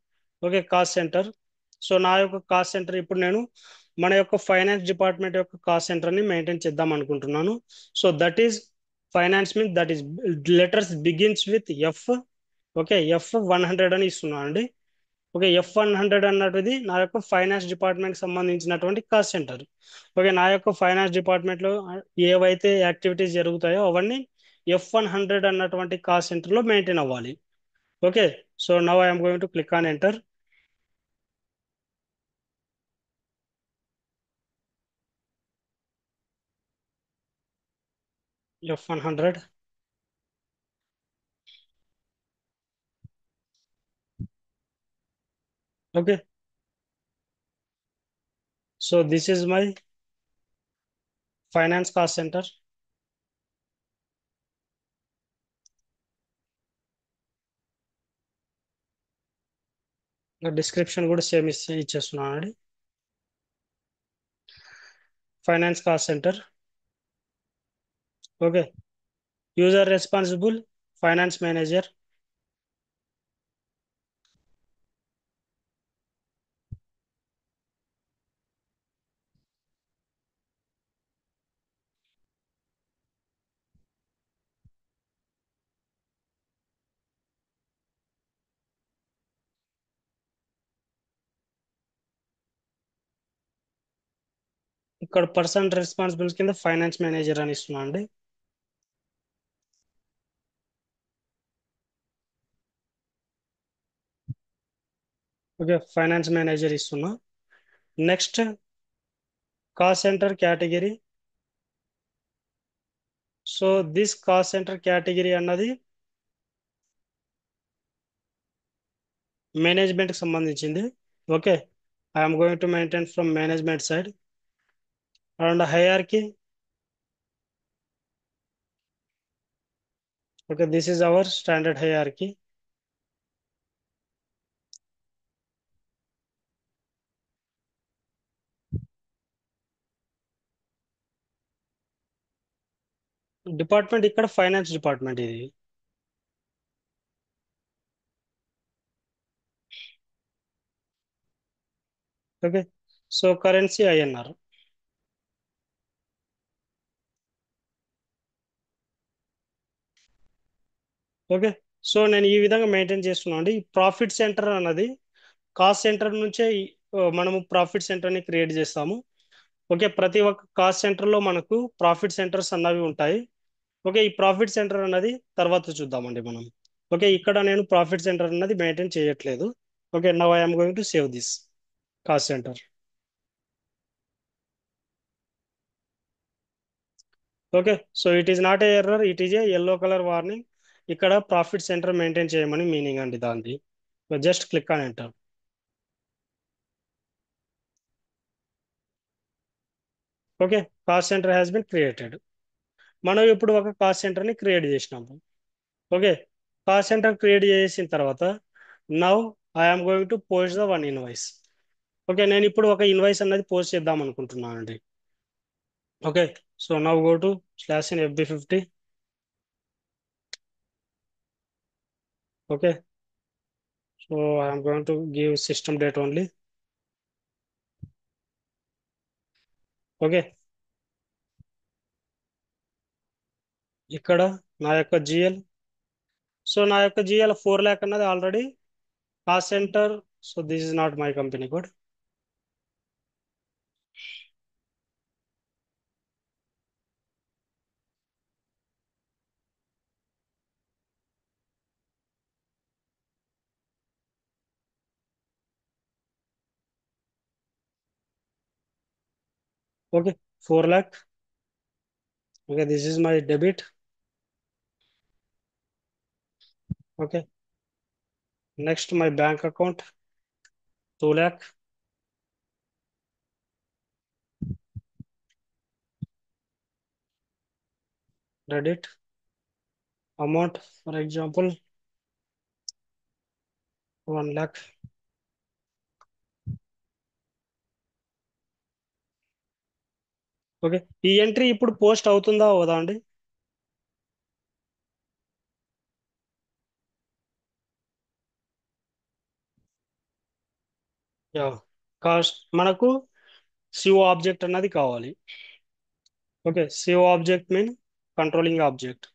Okay, cost centre. So నా యొక్క కాస్ట్ సెంటర్ ఇప్పుడు నేను మన యొక్క ఫైనాన్స్ డిపార్ట్మెంట్ యొక్క కాస్ట్ సెంటర్ని మెయింటైన్ చేద్దాం అనుకుంటున్నాను. So that is finance means that is letters begins with F. Okay, F100 అని ఇస్తున్నాను అండి. ఓకే, F100 అన్నది నా యొక్క ఫైనాన్స్ డిపార్ట్మెంట్ సంబంధించినటువంటి కాస్ట్ సెంటర్. ఓకే, నా యొక్క ఫైనాన్స్ డిపార్ట్మెంట్లో ఏవైతే యాక్టివిటీస్ జరుగుతాయో అవన్నీ F100 అన్నటువంటి కాస్ట్ సెంటర్లో మెయింటైన్ అవ్వాలి. Okay, so now I'm going to click on enter. F100. Okay, so this is my finance cost center. Description కూడా సేమ్ ఇచ్చేస్తున్నాను. Finance cost centre. Okay, user responsible finance manager. ఇక్కడ person responsible కింద finance manager అని ఇస్తున్నా అండి. Okay, finance manager ఇస్తున్నా. Next cost centre category. So this cost centre category అన్నది మేనేజ్మెంట్కి సంబంధించింది. Okay, I'm going to maintain from management side. And hierarchy. Okay, this is our standard hierarchy. Department ఇక్కడ finance department ఇది. Okay, so currency INR. Okay, so నేను ఈ విధంగా maintain చేస్తున్నాను అండి. ఈ ప్రాఫిట్ సెంటర్ అన్నది కాస్ట్ సెంటర్ నుంచే మనము ప్రాఫిట్ సెంటర్ని క్రియేట్ చేస్తాము. ఓకే, ప్రతి ఒక్క కాస్ట్ సెంటర్లో మనకు ప్రాఫిట్ సెంటర్స్ అన్నవి ఉంటాయి. ఓకే, ఈ ప్రాఫిట్ సెంటర్ అన్నది తర్వాత చూద్దామండి మనం. ఓకే, ఇక్కడ నేను ప్రాఫిట్ సెంటర్ అన్నది మెయింటైన్ చేయట్లేదు. Okay, now I'm going to save this cost centre. Okay, so it is not a error, it is a yellow colour warning. ఇక్కడ ప్రాఫిట్ సెంటర్ మెయింటైన్ చేయమని మీనింగ్ అండి దాన్ని. Just click on enter. Okay, cost centre has been created. మనం ఇప్పుడు ఒక cost సెంటర్ని create చేసినాము. Okay, cost centre create చేసిన తర్వాత now I'm going to post the one invoice. Okay, నేను ఇప్పుడు ఒక ఇన్వాయిస్ అన్నది పోస్ట్ చేద్దాం అనుకుంటున్నానండి. Okay, so now go to slash in FB50. Okay, so I'm going to give system date only. Okay, ఇక్కడ నా యొక్క జిఎల్. సో నా యొక్క జిఎల్ 4 lakh అన్నది already cost centre. So this is not my company code. Okay, 4 lakh. Okay, this is my debit. Okay, next my bank account 2 lakh. Credit amount, for example, 1 lakh. Okay, ఈ entry ఇప్పుడు post అవుతుందా అవదా అండి? Yeah, cost మనకు CO object అన్నది కావాలి. Okay, CO object mean controlling object.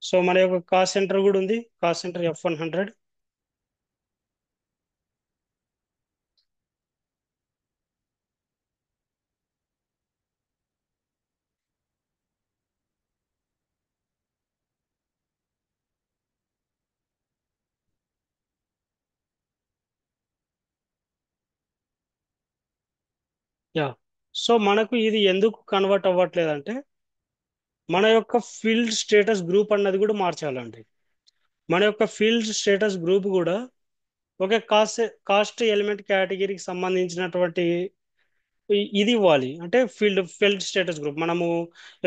So మన యొక్క కాస్ట్ సెంటర్ కూడా ఉంది, cost centre F100. Yeah, so మనకు ఇది ఎందుకు కన్వర్ట్ అవ్వట్లేదంటే మన యొక్క ఫీల్డ్ స్టేటస్ గ్రూప్ అన్నది కూడా మార్చాలండి. మన యొక్క ఫీల్డ్ స్టేటస్ గ్రూప్ కూడా ఒక కాస్ట్ ఎలిమెంట్ కేటగిరీకి సంబంధించినటువంటి ఇది ఇవ్వాలి. అంటే ఫీల్డ్ స్టేటస్ గ్రూప్ మనము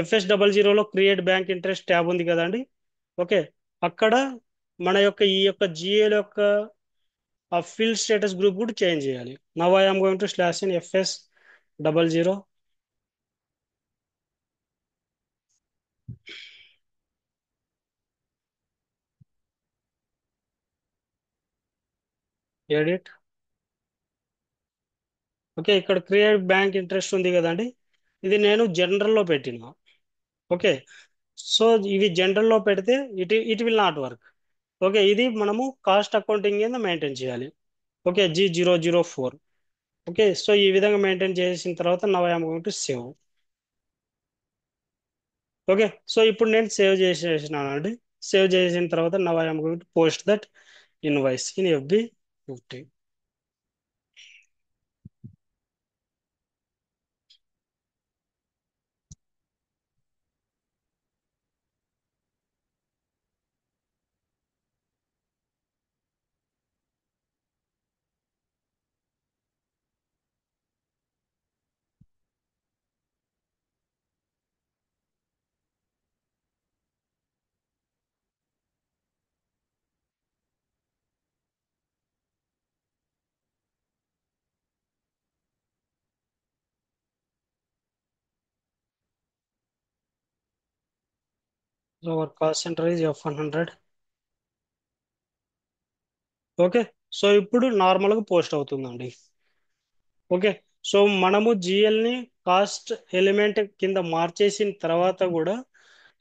FS00లో క్రియేట్ బ్యాంక్ ఇంట్రెస్ట్ ట్యాబ్ ఉంది కదండి. ఓకే, అక్కడ మన యొక్క ఈ యొక్క జిఎల్ యొక్క ఆ ఫీల్డ్ స్టేటస్ గ్రూప్ కూడా చేంజ్ చేయాలి. Now I'm going to slash in FS00. Edit. Okay, ఇక్కడ క్రియేట్ బ్యాంక్ ఇంట్రెస్ట్ ఉంది కదండి, ఇది నేను జనరల్లో పెట్టిన. ఓకే, సో ఇవి జనరల్లో పెడితే it will not work. Okay, ఇది మనము కాస్ట్ అకౌంటింగ్ కింద మెయింటైన్ చేయాలి. Okay, G004. ఓకే, సో ఈ విధంగా మెయింటైన్ చేసిన తర్వాత now I'm going to save. Okay. So ఇప్పుడు నేను సేవ్ చేసేసినానండి. సేవ్ చేసిన తర్వాత now I'm going to post that invoice in FB 50. Our cost centre is F100. Okay. So ఇప్పుడు నార్మల్గా పోస్ట్ అవుతుందండి. ఓకే. సో మనము జిఎల్ని కాస్ట్ ఎలిమెంట్ కింద మార్చేసిన తర్వాత కూడా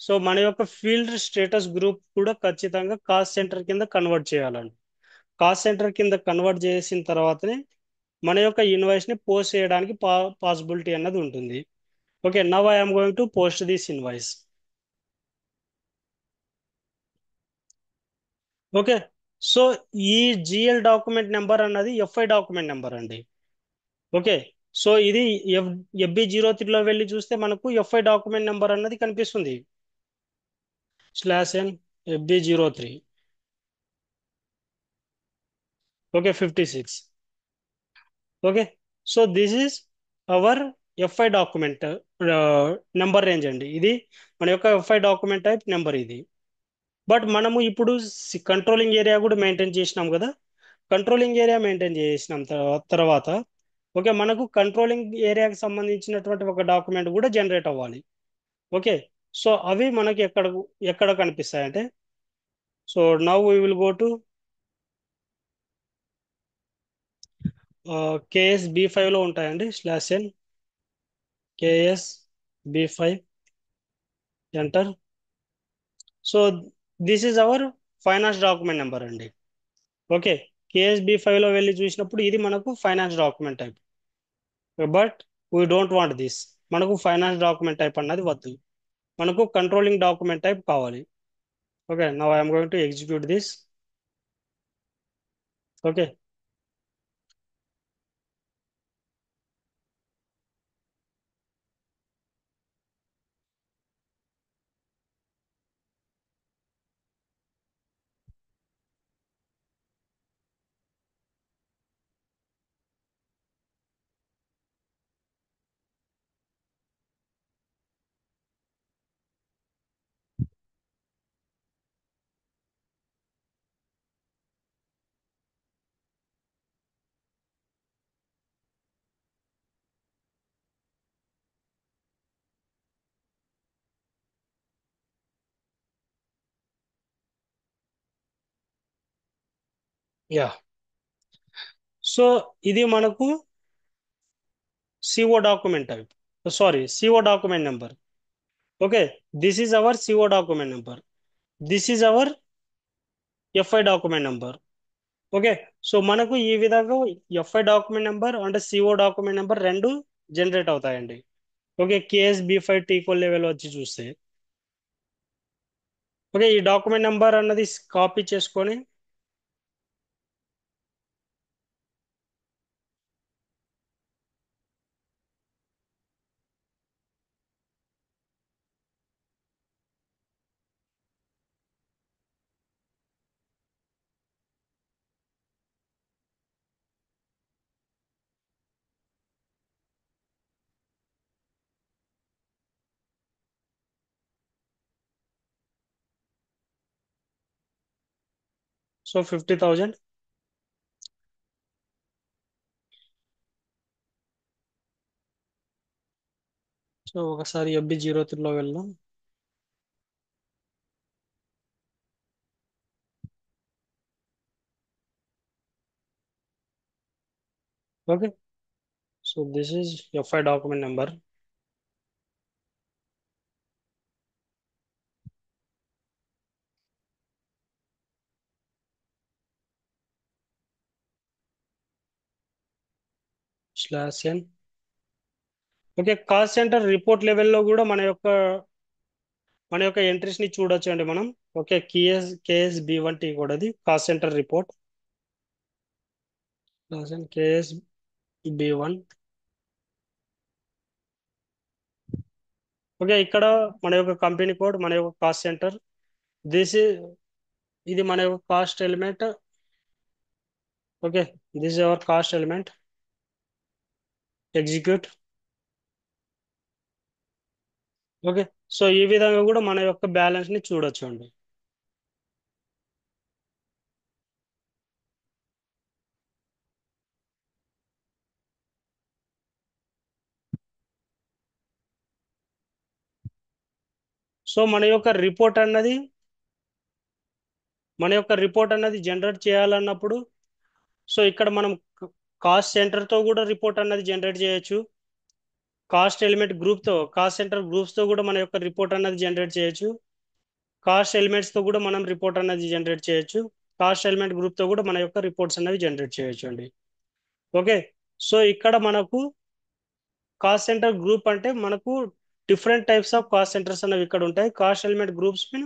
సో మన యొక్క ఫీల్డ్ స్టేటస్ గ్రూప్ కూడా ఖచ్చితంగా కాస్ట్ సెంటర్ కింద కన్వర్ట్ చేయాలండి. కాస్ట్ సెంటర్ కింద కన్వర్ట్ చేసిన తర్వాతనే మన యొక్క ఇన్వాయిస్ ని పోస్ట్ చేయడానికి పాసిబిలిటీ అన్నది ఉంటుంది. Okay. Now I'm going to post this invoice. Okay. So ఈ జిఎల్ డాక్యుమెంట్ నెంబర్ అన్నది ఎఫ్ఐ డాక్యుమెంట్ నెంబర్ అండి. ఓకే. సో ఇది ఎఫ్ FB03లో వెళ్ళి చూస్తే మనకు ఎఫ్ఐ డాక్యుమెంట్ నెంబర్ అన్నది కనిపిస్తుంది. /n FB03. Okay. 56. Okay. So this is our FI document number range అండి. ఇది మన యొక్క ఎఫ్ఐ డాక్యుమెంట్ టైప్ నెంబర్ ఇది. బట్ మనము ఇప్పుడు కంట్రోలింగ్ ఏరియా కూడా మెయింటైన్ చేసినాం కదా. కంట్రోలింగ్ ఏరియా మెయింటైన్ చేసినాం తర్వాత ఓకే మనకు కంట్రోలింగ్ ఏరియాకి సంబంధించినటువంటి ఒక డాక్యుమెంట్ కూడా జనరేట్ అవ్వాలి. ఓకే. సో అవి మనకి ఎక్కడ కనిపిస్తాయంటే so now we will go to KS B5లో ఉంటాయండి. /n KS B5 enter. So this is our finance document number అండి. ఓకే. KS B5లో వెళ్ళి చూసినప్పుడు ఇది మనకు finance document type. But we don't want this. మనకు ఫైనాన్స్ డాక్యుమెంట్ టైప్ అన్నది వద్దు. మనకు కంట్రోలింగ్ డాక్యుమెంట్ టైప్ కావాలి. Okay. Now I'm going to execute this. Okay. Yeah. So ఇది మనకు CO document type. Sorry, CO document number. Okay. This is our CO document number. This is our FI document number. Okay. So మనకు ఈ విధంగా FI document number అంటే CO document number రెండు generate అవుతాయండి. Okay. KS B5 level వచ్చి చూస్తే okay ఈ document number అన్నది కాపీ చేసుకొని సో 50,000. సో ఒకసారి FB03లో వెళ్దాం. Okay. So this is FI document number. /n. Okay. Call centre report లెవెల్లో కూడా మన యొక్క మన యొక్క ఎంట్రీస్ ని చూడొచ్చు అండి మనం. ఓకే, KSB1T కూడా అది cost centre report. KSB1. Okay, ఇక్కడ మన యొక్క కంపెనీ కోడ్, మన యొక్క కాస్ట్ సెంటర్. దిస్ ఇది మన యొక్క cost element. Okay, this is our cost element. Execute. Okay, so ఈ విధంగా కూడా మన యొక్క బ్యాలెన్స్ ని చూడొచ్చు అండి. సో మన యొక్క రిపోర్ట్ అన్నది జనరేట్ చేయాలన్నప్పుడు, సో ఇక్కడ మనం కాస్ట్ సెంటర్ తో కూడా రిపోర్ట్ అన్నది జనరేట్ చేయొచ్చు. కాస్ట్ సెంటర్ గ్రూప్స్ తో కూడా మన యొక్క రిపోర్ట్ అన్నది జనరేట్ చేయొచ్చు. కాస్ట్ ఎలిమెంట్స్ తో కూడా మనం రిపోర్ట్ అన్నది జనరేట్ చేయొచ్చు. కాస్ట్ ఎలిమెంట్ గ్రూప్ తో కూడా మన యొక్క రిపోర్ట్స్ అనేవి జనరేట్ చేయొచ్చు అండి. ఓకే, సో ఇక్కడ మనకు కాస్ట్ సెంటర్ గ్రూప్ అంటే మనకు different types of cost centres అనేవి ఇక్కడ ఉంటాయి. కాస్ట్ ఎలిమెంట్ గ్రూప్స్ మీద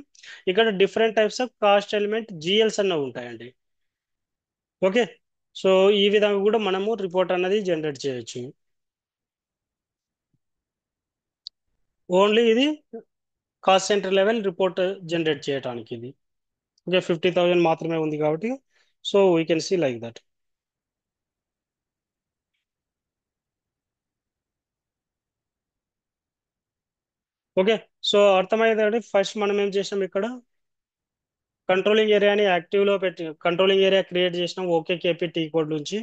ఇక్కడ different types of cost element GLs అనేవి ఉంటాయండి. ఓకే, సో ఈ విధంగా కూడా మనము రిపోర్ట్ అన్నది జనరేట్ చేయొచ్చు. ఓన్లీ ఇది cost centre level report generate చేయడానికి ఇది. ఓకే, 50,000 మాత్రమే ఉంది కాబట్టి so we can see like that. Okay, so అర్థమైందండి. ఫస్ట్ మనం ఏం చేసాం, ఇక్కడ కంట్రోలింగ్ ఏరియాని యాక్టివ్లో పెట్టి కంట్రోలింగ్ ఏరియా క్రియేట్ చేసినాం. ఓకే, KPT కోడ్ నుంచి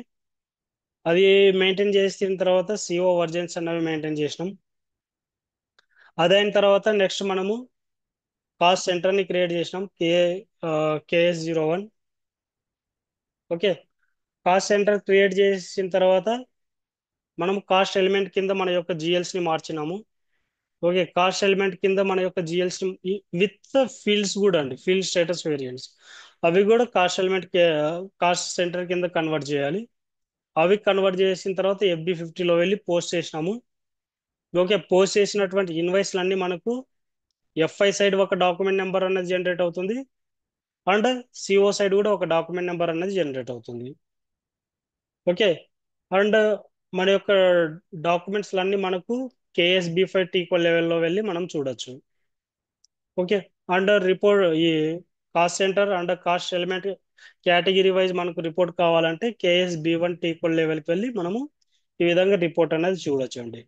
అది మెయింటైన్ చేసిన తర్వాత CO వర్జన్స్ అనేవి మెయింటైన్ చేసినాం. అదైన తర్వాత నెక్స్ట్ మనము కాస్ట్ సెంటర్ని క్రియేట్ చేసినాం. KS01. Okay, cost centre create చేసిన తర్వాత మనం కాస్ట్ ఎలిమెంట్ కింద మన యొక్క జిఎల్స్ని మార్చినాము. ఓకే, కాస్ట్ ఎలిమెంట్ కింద మన యొక్క జిఎల్స్ విత్ ఫీల్డ్స్ కూడా అండి, ఫీల్డ్ స్టేటస్ వేరియంట్స్ అవి కూడా కాస్ట్ సెంటర్ కింద కన్వర్ట్ చేయాలి. అవి కన్వర్ట్ చేసిన తర్వాత FB50లో వెళ్ళి పోస్ట్ చేసినాము. ఓకే, పోస్ట్ చేసినటువంటి ఇన్వాయిస్లు అన్ని మనకు FI సైడ్ ఒక డాక్యుమెంట్ నెంబర్ అన్నది జనరేట్ అవుతుంది, అండ్ CO సైడ్ కూడా ఒక డాక్యుమెంట్ నెంబర్ అన్నది జనరేట్ అవుతుంది. ఓకే, అండ్ మన యొక్క డాక్యుమెంట్స్ అన్ని మనకు KSB5 ఈక్వల్ లెవెల్లో వెళ్ళి మనం చూడొచ్చు. ఓకే, అండర్ రిపోర్ట్ ఈ cost centre under cost element category wise మనకు రిపోర్ట్ కావాలంటే KSB1 ఈక్వల్ లెవెల్కి వెళ్ళి మనము ఈ విధంగా రిపోర్ట్ అనేది చూడొచ్చు అండి.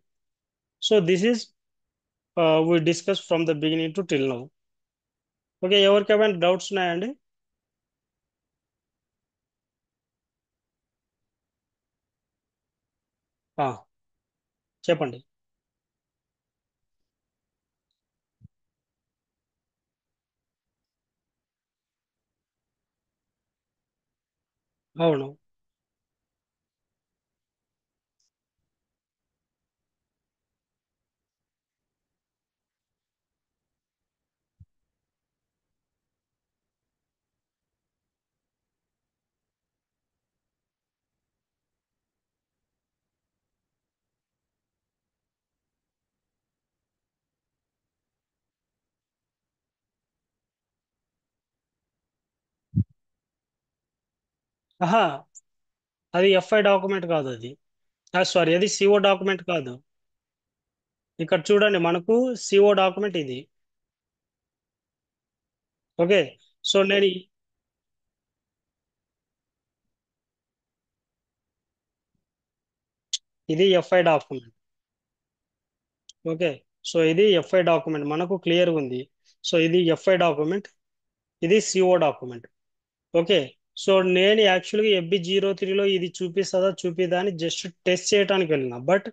So this is we discuss from the beginning to till now. Okay, ఎవరికైనా డౌట్స్ ఉన్నాయండి? ఆ, చెప్పండి. అవును. ఆహా, అది FI డాక్యుమెంట్ కాదు అది. సారీ, అది CO డాక్యుమెంట్ కాదు. ఇక్కడ చూడండి, మనకు CO డాక్యుమెంట్ ఇది. ఓకే, సో ఇది FI డాక్యుమెంట్. ఓకే, సో ఇది FI డాక్యుమెంట్ మనకు క్లియర్ ఉంది. సో ఇది FI డాక్యుమెంట్, ఇది CO డాక్యుమెంట్. ఓకే, సో నేను యాక్చువల్గా FB03లో ఇది చూపిస్తుందా చూపిదా అని జస్ట్ టెస్ట్ చేయడానికి వెళ్ళిన, బట్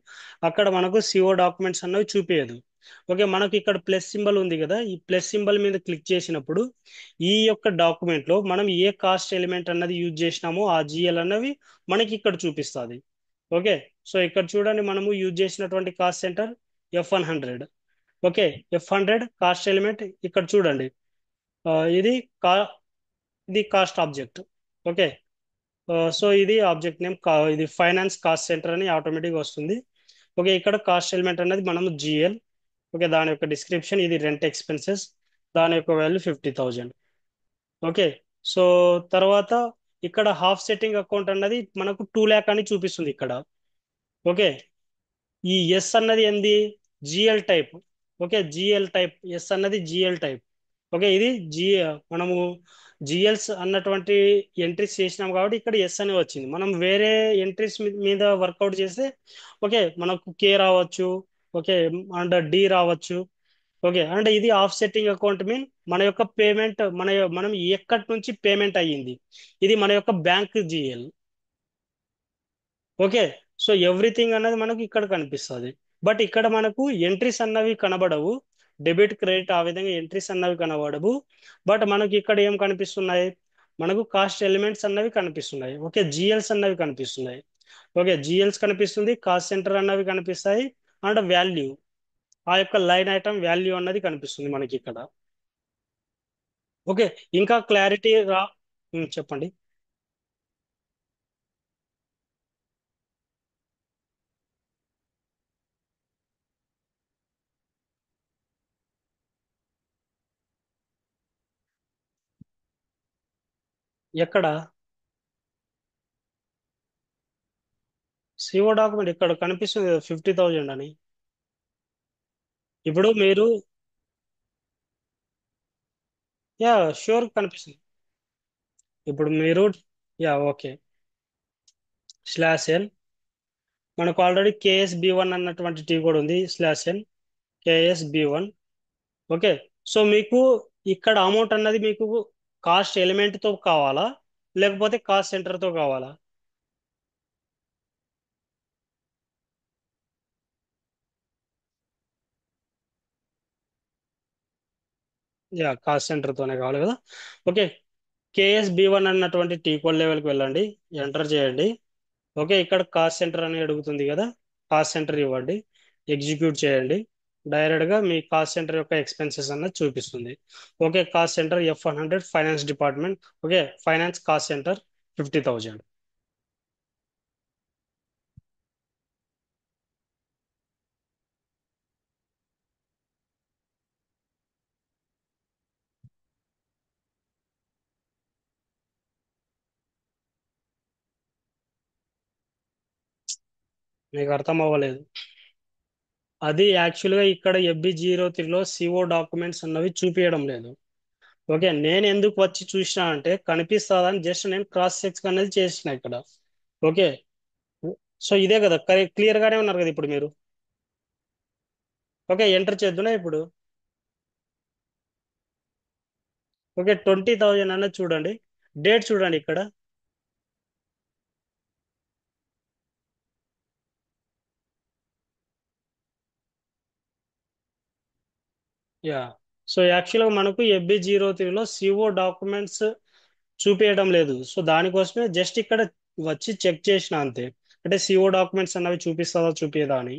అక్కడ మనకు CO డాక్యుమెంట్స్ అన్నవి చూపించదు. ఓకే, మనకు ఇక్కడ ప్లస్ సింబల్ ఉంది కదా, ఈ ప్లస్ సింబల్ మీద క్లిక్ చేసినప్పుడు ఈ యొక్క డాక్యుమెంట్లో మనం ఏ కాస్ట్ ఎలిమెంట్ అన్నది యూజ్ చేసినామో ఆ GL అన్నవి మనకి ఇక్కడ చూపిస్తుంది. ఓకే, సో ఇక్కడ చూడండి, మనము యూజ్ చేసినటువంటి cost centre F100. Okay, F100 cost element ఇక్కడ చూడండి. ఆ, ఇది కా ఇది కాస్ట్ ఆబ్జెక్ట్. ఓకే, సో ఇది ఆబ్జెక్ట్ నేమ్ ఇది ఫైనాన్స్ కాస్ట్ సెంటర్ అని ఆటోమేటిక్గా వస్తుంది. ఓకే, ఇక్కడ కాస్ట్ ఎలిమెంట్ అనేది మనము GL. ఓకే, దాని యొక్క డిస్క్రిప్షన్ ఇది రెంట్ ఎక్స్పెన్సెస్, దాని యొక్క వాల్యూ 50,000. ఓకే. సో తర్వాత ఇక్కడ హాఫ్ సెట్టింగ్ అకౌంట్ అన్నది మనకు 2 lakh అని చూపిస్తుంది ఇక్కడ. ఓకే. ఈ ఎస్ అన్నది ఏంది? GL type. Okay, GL type, S అన్నది జిఎల్ టైప్. ఓకే, ఇది జి మనము జిఎల్స్ అన్నటువంటి ఎంట్రీస్ చేసినాం కాబట్టి ఇక్కడ ఎస్ అని వచ్చింది. మనం వేరే ఎంట్రీస్ మీద వర్కౌట్ చేస్తే ఓకే మనకు కే రావచ్చు. ఓకే, అండ్ డి రావచ్చు. ఓకే, అంటే ఇది ఆఫ్ సెట్టింగ్ అకౌంట్ మీన్ మన యొక్క పేమెంట్ మనం ఎక్కడి నుంచి పేమెంట్ అయ్యింది, ఇది మన యొక్క bank GL. Okay. So everything అన్నది మనకు ఇక్కడ కనిపిస్తుంది. బట్ ఇక్కడ మనకు ఎంట్రీస్ అన్నవి కనబడవు. డెబిట్ క్రెడిట్ ఆ విధంగా ఎంట్రీస్ అన్నవి కనబడవు. బట్ మనకి ఇక్కడ ఏం కనిపిస్తున్నాయి? మనకు కాస్ట్ ఎలిమెంట్స్ అన్నవి కనిపిస్తున్నాయి. ఓకే, జిఎల్స్ అన్నవి కనిపిస్తున్నాయి. ఓకే, జిఎల్స్ కనిపిస్తుంది, కాస్ట్ సెంటర్ అన్నవి కనిపిస్తాయి, అండ్ వాల్యూ, ఆ యొక్క లైన్ ఐటమ్ వాల్యూ అన్నది కనిపిస్తుంది మనకి ఇక్కడ. ఓకే, ఇంకా క్లారిటీ రా. చెప్పండి. ఎక్కడ? సిఓ డాక్యుమెంట్ ఇక్కడ కనిపిస్తుంది 50,000 అని. ఇప్పుడు మీరు, యా, షూర్ కనిపిస్తుంది. ఇప్పుడు మీరు, యా, ఓకే, స్లాష్ ఎన్, మనకు ఆల్రెడీ కేఎస్ బి 1 అన్నటువంటి టీ కూడా ఉంది, slash N KS B 1. Okay. So మీకు ఇక్కడ అమౌంట్ అన్నది మీకు కాస్ట్ ఎలిమెంట్ తో కావాలా, లేకపోతే కాస్ట్ సెంటర్ తో కావాలా? యా, కాస్ట్ సెంటర్ తోనే కావాలి కదా. ఓకే, కేఎస్ బి 1 అన్నటువంటి టీ కోడ్ లెవెల్కి వెళ్ళండి, ఎంటర్ చేయండి. ఓకే, ఇక్కడ కాస్ట్ సెంటర్ అని అడుగుతుంది కదా, కాస్ట్ సెంటర్ ఇవ్వండి, ఎగ్జిక్యూట్ చేయండి. డైరెక్ట్ గా మీ కాస్ట్ సెంటర్ యొక్క ఎక్స్పెన్సెస్ అన్నది చూపిస్తుంది. Okay, cost centre F100 finance department. Okay, finance cost centre 50,000. మీకు అర్థం అవ్వలేదు. అది యాక్చువల్గా ఇక్కడ FB03లో సిఓ డాక్యుమెంట్స్ అన్నవి చూపించడం లేదు. ఓకే, నేను ఎందుకు వచ్చి చూసినా అంటే కనిపిస్తుందని జస్ట్ నేను క్రాస్ చెక్ అనేది చేసిన ఇక్కడ. ఓకే. సో ఇదే కదా, క్లియర్ గానే ఉన్నారు కదా ఇప్పుడు మీరు. ఓకే, ఎంటర్ చేద్దునా ఇప్పుడు? ఓకే, 20,000 అన్నది చూడండి, డేట్ చూడండి ఇక్కడ. యా. సో యాక్చువల్గా మనకు FB03లో సిఓ డాక్యుమెంట్స్ చూపించడం లేదు. సో దానికోసమే జస్ట్ ఇక్కడ వచ్చి చెక్ చేసిన అంతే. అంటే సిఓ డాక్యుమెంట్స్ అన్నవి చూపిస్తుందా చూపించదా అని.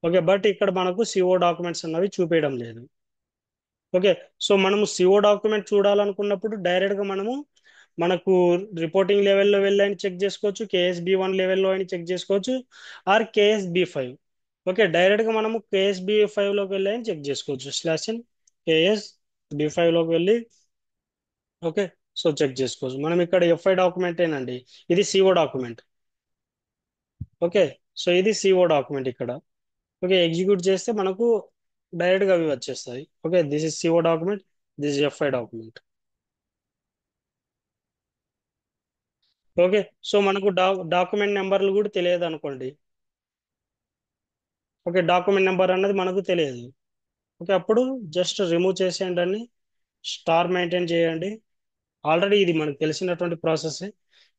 ఓకే, బట్ ఇక్కడ మనకు సిఓ డాక్యుమెంట్స్ అన్నవి చూపించడం లేదు. ఓకే. సో మనము సిఓ డాక్యుమెంట్ చూడాలనుకున్నప్పుడు డైరెక్ట్ గా మనకు రిపోర్టింగ్ లెవెల్లో వెళ్ళి అయినా చెక్ చేసుకోవచ్చు, KSB 1 లెవెల్లో అయినా చెక్ చేసుకోవచ్చు, ఆర్ KSB 5. ఓకే, డైరెక్ట్ గా మనము KSB 5లోకి వెళ్ళి అయినా చెక్ చేసుకోవచ్చు. KSB 5లోకి వెళ్ళి ఓకే, సో చెక్ చేసుకోవచ్చు. మనం ఇక్కడ FI డాక్యుమెంట్ ఏనండి, ఇది సిఓ డాక్యుమెంట్. ఓకే. సో ఇది సిఓ డాక్యుమెంట్ ఇక్కడ. ఓకే, ఎగ్జిక్యూట్ చేస్తే మనకు డైరెక్ట్ గా అవి వచ్చేస్తాయి. Okay, this is CO document, this is FI document. Okay. So మనకు డాక్యుమెంట్ నెంబర్లు కూడా తెలియదు అనుకోండి. ఓకే, డాక్యుమెంట్ నెంబర్ అన్నది మనకు తెలియదు. ఓకే, అప్పుడు జస్ట్ రిమూవ్ చేసేయండి అని, స్టార్ మెయింటైన్ చేయండి. ఆల్రెడీ ఇది మనకు తెలిసినటువంటి ప్రాసెస్.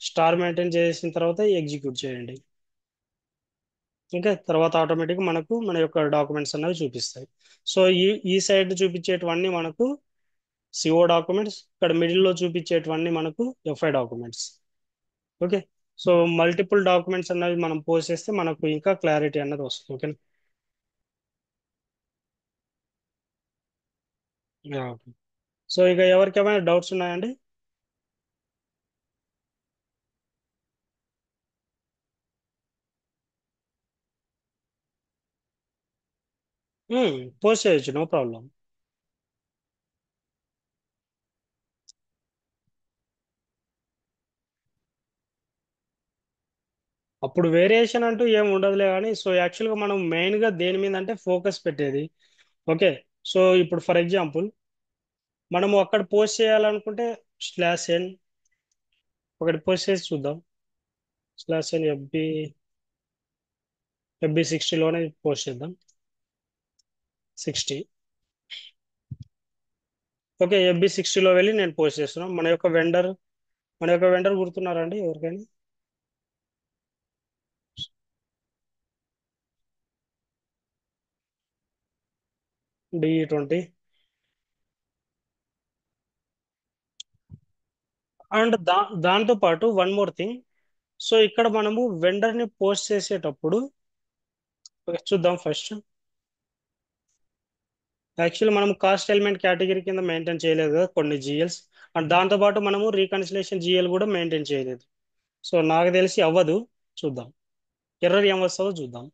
స్టార్ మెయింటైన్ చేసిన తర్వాత ఎగ్జిక్యూట్ చేయండి. ఇంకా తర్వాత ఆటోమేటిక్ మనకు మన యొక్క డాక్యుమెంట్స్ అనేవి చూపిస్తాయి. సో ఈ సైడ్ చూపించేటివన్నీ మనకు సిఓ డాక్యుమెంట్స్, ఇక్కడ మిడిల్లో చూపించేటివన్నీ మనకు FI documents. Okay. So multiple documents అన్నవి మనం పోస్ట్ చేస్తే మనకు ఇంకా క్లారిటీ అన్నది వస్తుంది. ఓకే. ఓకే. సో ఇక ఎవరికేమైనా డౌట్స్ ఉన్నాయండి? పోస్ట్ చేయొచ్చు, నో ప్రాబ్లం. అప్పుడు వేరియేషన్ అంటూ ఏం ఉండదులే కానీ, సో యాక్చువల్గా మనం మెయిన్గా దేని మీద అంటే ఫోకస్ పెట్టేది. ఓకే. సో ఇప్పుడు ఫర్ ఎగ్జాంపుల్ మనము అక్కడ పోస్ట్ చేయాలనుకుంటే /n ఒకటి పోస్ట్ చేసి చూద్దాం. /n FB60లోనే పోస్ట్ చేద్దాం. 60. ఓకే, FB60లో వెళ్ళి నేను పోస్ట్ చేస్తున్నాను. మన యొక్క వెండర్ గుర్తున్నారండి ఎవరికైనా? DE20. అండ్ దాంతో పాటు వన్ మోర్ థింగ్. సో ఇక్కడ మనము వెండర్ ని పోస్ట్ చేసేటప్పుడు ఓకే, చూద్దాం ఫస్ట్. యాక్చువల్లీ మనం కాస్ట్ ఎలిమెంట్ కేటగిరీ కింద మెయింటైన్ చేయలేదు కదా కొన్ని జిఎల్స్. అండ్ దాంతో పాటు మనము రీకన్సిలేషన్ జిఎల్ కూడా మెయింటైన్ చేయలేదు. సో నాకు తెలిసి అవ్వదు. చూద్దాం ఎర్రర్ ఏం వస్తుందో చూద్దాం.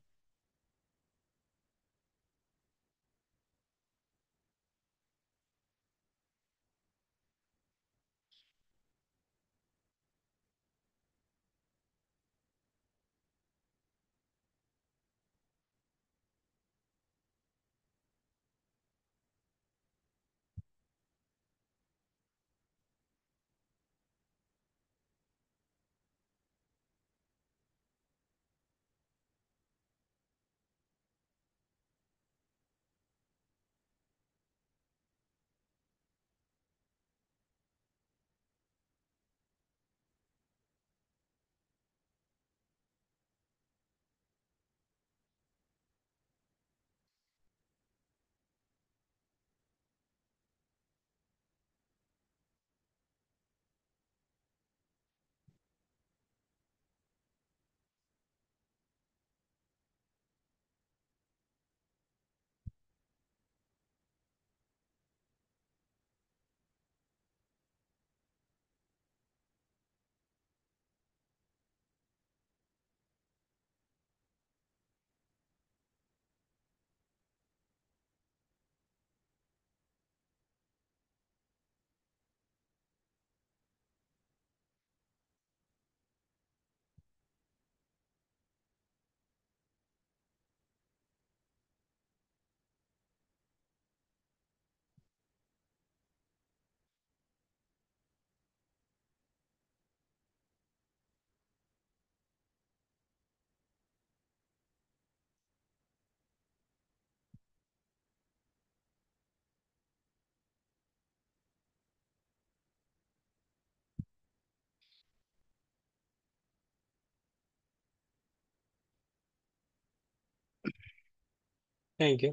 Thank you.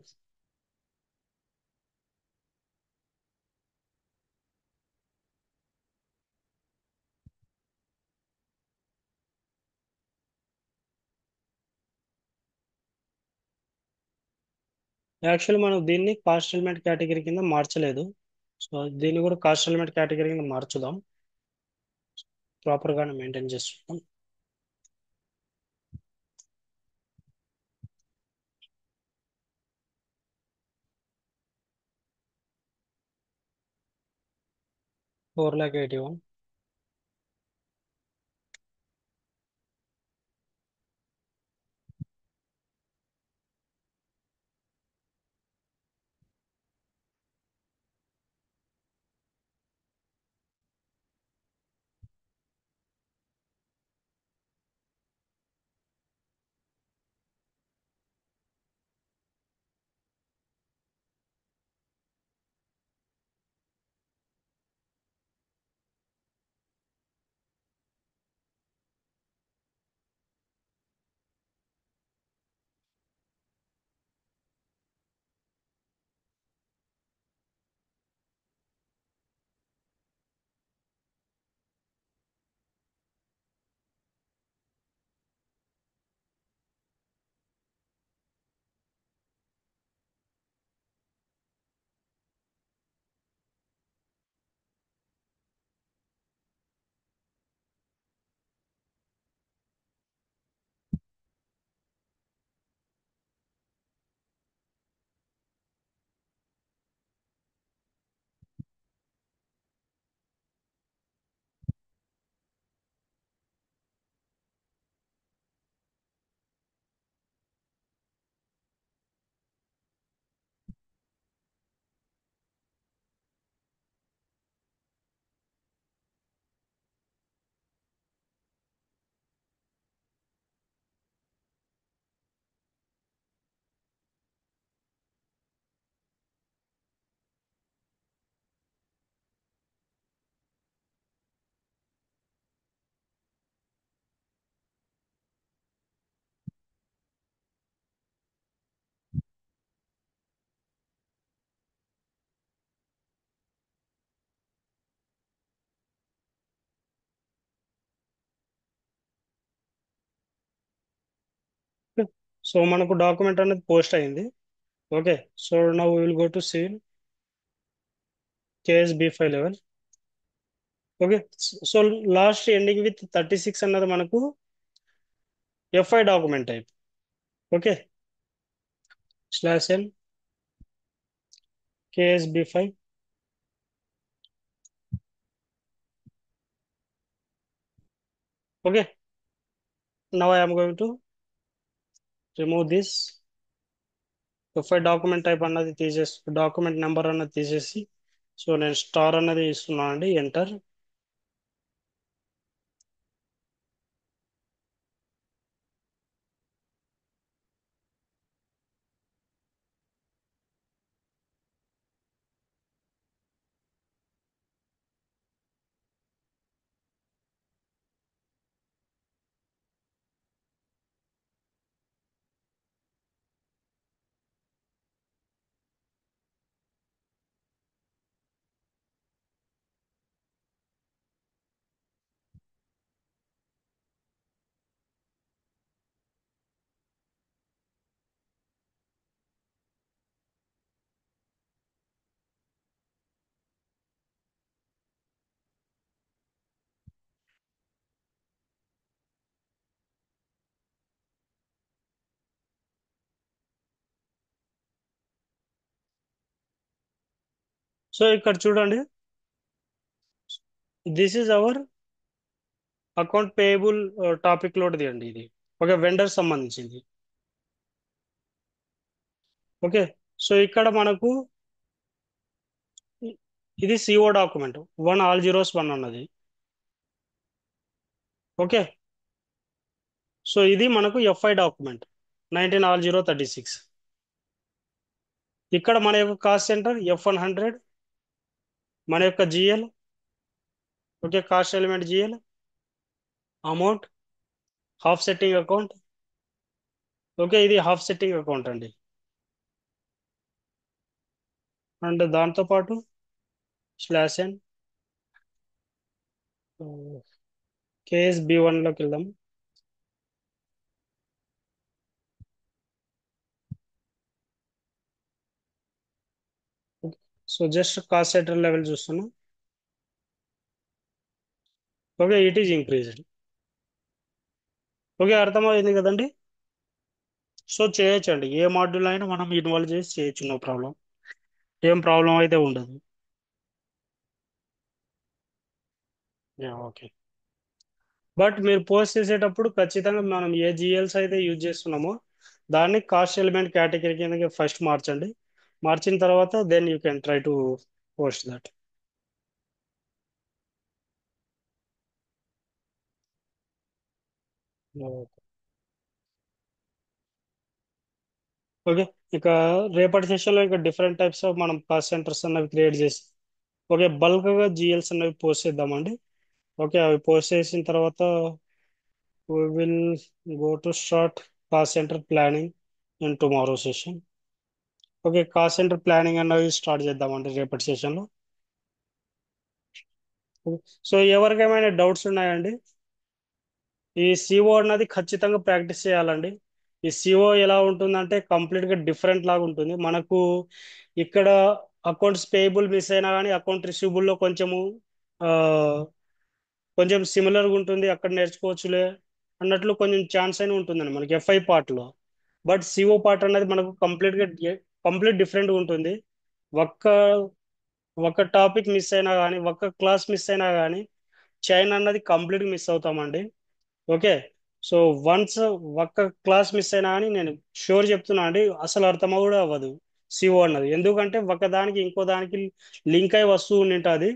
యాక్చువల్లీ మనం దీన్ని కాస్ట్ ఎలిమెంట్ కేటగిరీ కింద మార్చలేదు. సో దీన్ని కూడా కాస్ట్ ఎలిమెంట్ కేటగిరీ కింద మార్చుదాం. ప్రాపర్గానే మెయింటైన్ చేస్తున్నాం. 4,81,000. సో మనకు డాక్యుమెంట్ అనేది పోస్ట్ అయింది. Okay. So now will go to civil KS B five level. Okay. So last ending with 36 అన్నది మనకు FI document type. Okay. /n KS B five. Okay. Now I'm going to remove this FI document type అన్నది తీసేసి document number అన్నది తీసేసి, so నేను star అన్నది ఇస్తున్నాను అండి, ఎంటర్. సో ఇక్కడ చూడండి, this is our account payable topic లోది అండి ఇది. ఓకే, వెండర్ సంబంధించింది. ఓకే. సో ఇక్కడ మనకు ఇది సిఓ డాక్యుమెంట్ 1 all zeros 1 అన్నది. ఓకే. సో ఇది మనకు ఎఫ్ఐ డాక్యుమెంట్ 19 all 0 36. ఇక్కడ మన యొక్క కాస్ట్ సెంటర్ F100, మన యొక్క GL. Okay, cost element GL, amount, offsetting account. Okay, ఇది హాఫ్ సెట్టింగ్ అకౌంట్ అండి. అండ్ దాంతో పాటు /n కేఎస్ బి1లోకి వెళ్దాం. So just cost centre level చూస్తున్నాం. Okay, it is increased. Okay, అర్థమైంది కదండి. సో చేయొచ్చండి, ఏ మాడ్యూల్ అయినా మనం ఇన్వాల్వ్ చేసి చేయొచ్చు, నో ప్రాబ్లం. ఏం ప్రాబ్లం అయితే ఉండదు. ఓకే. బట్ మీరు పోస్ట్ చేసేటప్పుడు ఖచ్చితంగా మనం ఏ జిఎల్స్ అయితే యూజ్ చేస్తున్నామో దాన్ని కాస్ట్ ఎలిమెంట్ కేటగిరీ కింద ఫస్ట్ మార్చండి. మార్చిన తర్వాత then you can try to post that. Okay. ఇక రేపటి సెషన్లో ఇక డిఫరెంట్ టైప్స్ ఆఫ్ మనం కాస్ట్ సెంటర్స్ అన్నవి క్రియేట్ చేసి, ఓకే, బల్క్గా జిఎల్స్ అన్నవి పోస్ట్ చేద్దామండి. ఓకే, అవి పోస్ట్ చేసిన తర్వాత we will go to start cost center planning in tomorrow session. Okay, cost centre planning అన్నది స్టార్ట్ చేద్దామండి రేపటి సెషన్లో. సో ఎవరికేమైనా డౌట్స్ ఉన్నాయండి? ఈ సిఓ అన్నది ఖచ్చితంగా ప్రాక్టీస్ చేయాలండి. ఈ సిఓ ఎలా ఉంటుందంటే కంప్లీట్గా డిఫరెంట్ లాగా ఉంటుంది మనకు. ఇక్కడ అకౌంట్స్ పేయబుల్ మిస్ అయినా కానీ అకౌంట్ రిసీవబుల్లో ఆ, కొంచెం సిమిలర్గా ఉంటుంది, అక్కడ నేర్చుకోవచ్చులే అన్నట్లు కొంచెం ఛాన్స్ అయినా ఉంటుందండి మనకి ఎఫ్ఐ పార్ట్లో. బట్ సిఓ పార్ట్ అనేది మనకు కంప్లీట్ డిఫరెంట్గా ఉంటుంది. ఒక్క ఒక టాపిక్ మిస్ అయినా కానీ ఒక్క క్లాస్ మిస్ అయినా కానీ చైన్ అన్నది కంప్లీట్గా మిస్ అవుతామండి. ఓకే. సో వన్స్ ఒక్క క్లాస్ మిస్ అయినా కానీ నేను షూర్ చెప్తున్నా అండి, అసలు అర్థం కూడా అవ్వదు సిఓ అన్నది. ఎందుకంటే ఒక దానికి ఇంకో దానికి లింక్ అయి వస్తూ ఉంటుంది.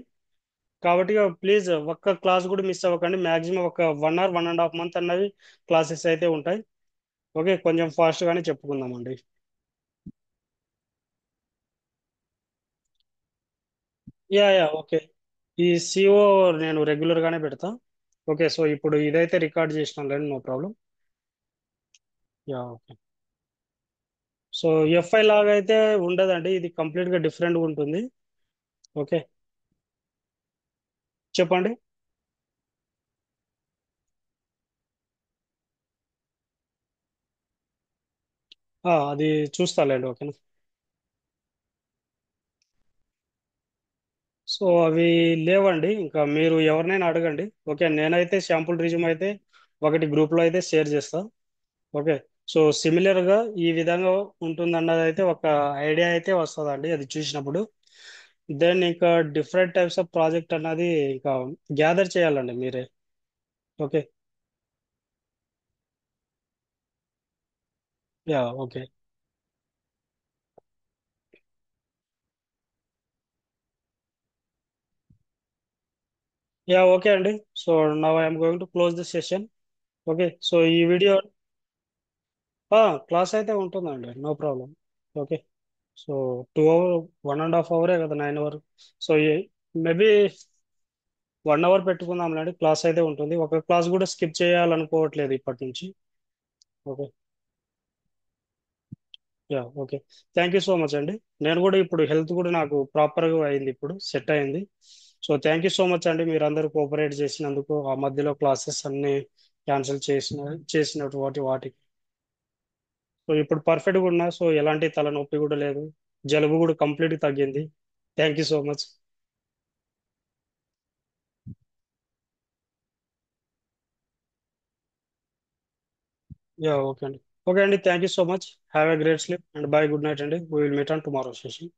కాబట్టి ప్లీజ్ ఒక్క క్లాస్ కూడా మిస్ అవ్వకండి. మాక్సిమం ఒక 1 or 1.5 month అన్నవి క్లాసెస్ అయితే ఉంటాయి. ఓకే, కొంచెం ఫాస్ట్గానే చెప్పుకుందామండి. Yeah okay. ఈ సిఓ నేను రెగ్యులర్గానే పెడతా. ఓకే, సో ఇప్పుడు ఇదైతే రికార్డ్ చేసినాం లేండి, no problem. Yeah okay. So FI లాగా అయితే ఉండదండి, ఇది కంప్లీట్గా డిఫరెంట్గా ఉంటుంది. ఓకే, చెప్పండి. అది చూస్తాలేండి. ఓకేనా. సో అవి లేవండి. ఇంకా మీరు ఎవరినైనా అడగండి. ఓకే, నేనైతే శాంపుల్ రిజ్యూమ్ అయితే ఒకటి గ్రూప్లో అయితే షేర్ చేస్తా. ఓకే. సో సిమిలర్గా ఈ విధంగా ఉంటుందన్నది అయితే ఒక ఐడియా అయితే వస్తుందండి అది చూసినప్పుడు. దెన్ ఇంకా డిఫరెంట్ టైప్స్ ఆఫ్ ప్రాజెక్ట్ అన్నది ఇంకా గ్యాదర్ చేయాలండి మీరే. Okay. Yeah. Okay. Yeah. Okay అండి. So now I'm going to close this session. Okay. So ఈ వీడియో క్లాస్ అయితే ఉంటుందండి, no problem. Okay. So 2 hour, 1.5 అవరే కదా, 9 అవర్. సో మేబీ 1 అవర్ పెట్టుకుందాంలేండి. క్లాస్ అయితే ఉంటుంది, ఒక క్లాస్ కూడా స్కిప్ చేయాలనుకోవట్లేదు ఇప్పటి నుంచి. Okay. Yeah. Okay. Thank you so much అండి. నేను కూడా ఇప్పుడు హెల్త్ కూడా నాకు ప్రాపర్గా అయింది, ఇప్పుడు సెట్ అయింది. So thank you so much అండి, మీరు అందరూ కోఆపరేట్ చేసినందుకు, ఆ మధ్యలో క్లాసెస్ అన్ని క్యాన్సిల్ చేసినట్టు వాటికి. సో ఇప్పుడు పర్ఫెక్ట్గా ఉన్నా, సో ఎలాంటి తలనొప్పి కూడా లేదు. జలుబు కూడా కంప్లీట్ తగ్గింది. Thank you so much. Yeah. Okay అండి. ఓకే అండి, thank you so much. Have a great sleep and bye, good night అండి. We will meet on tomorrow session.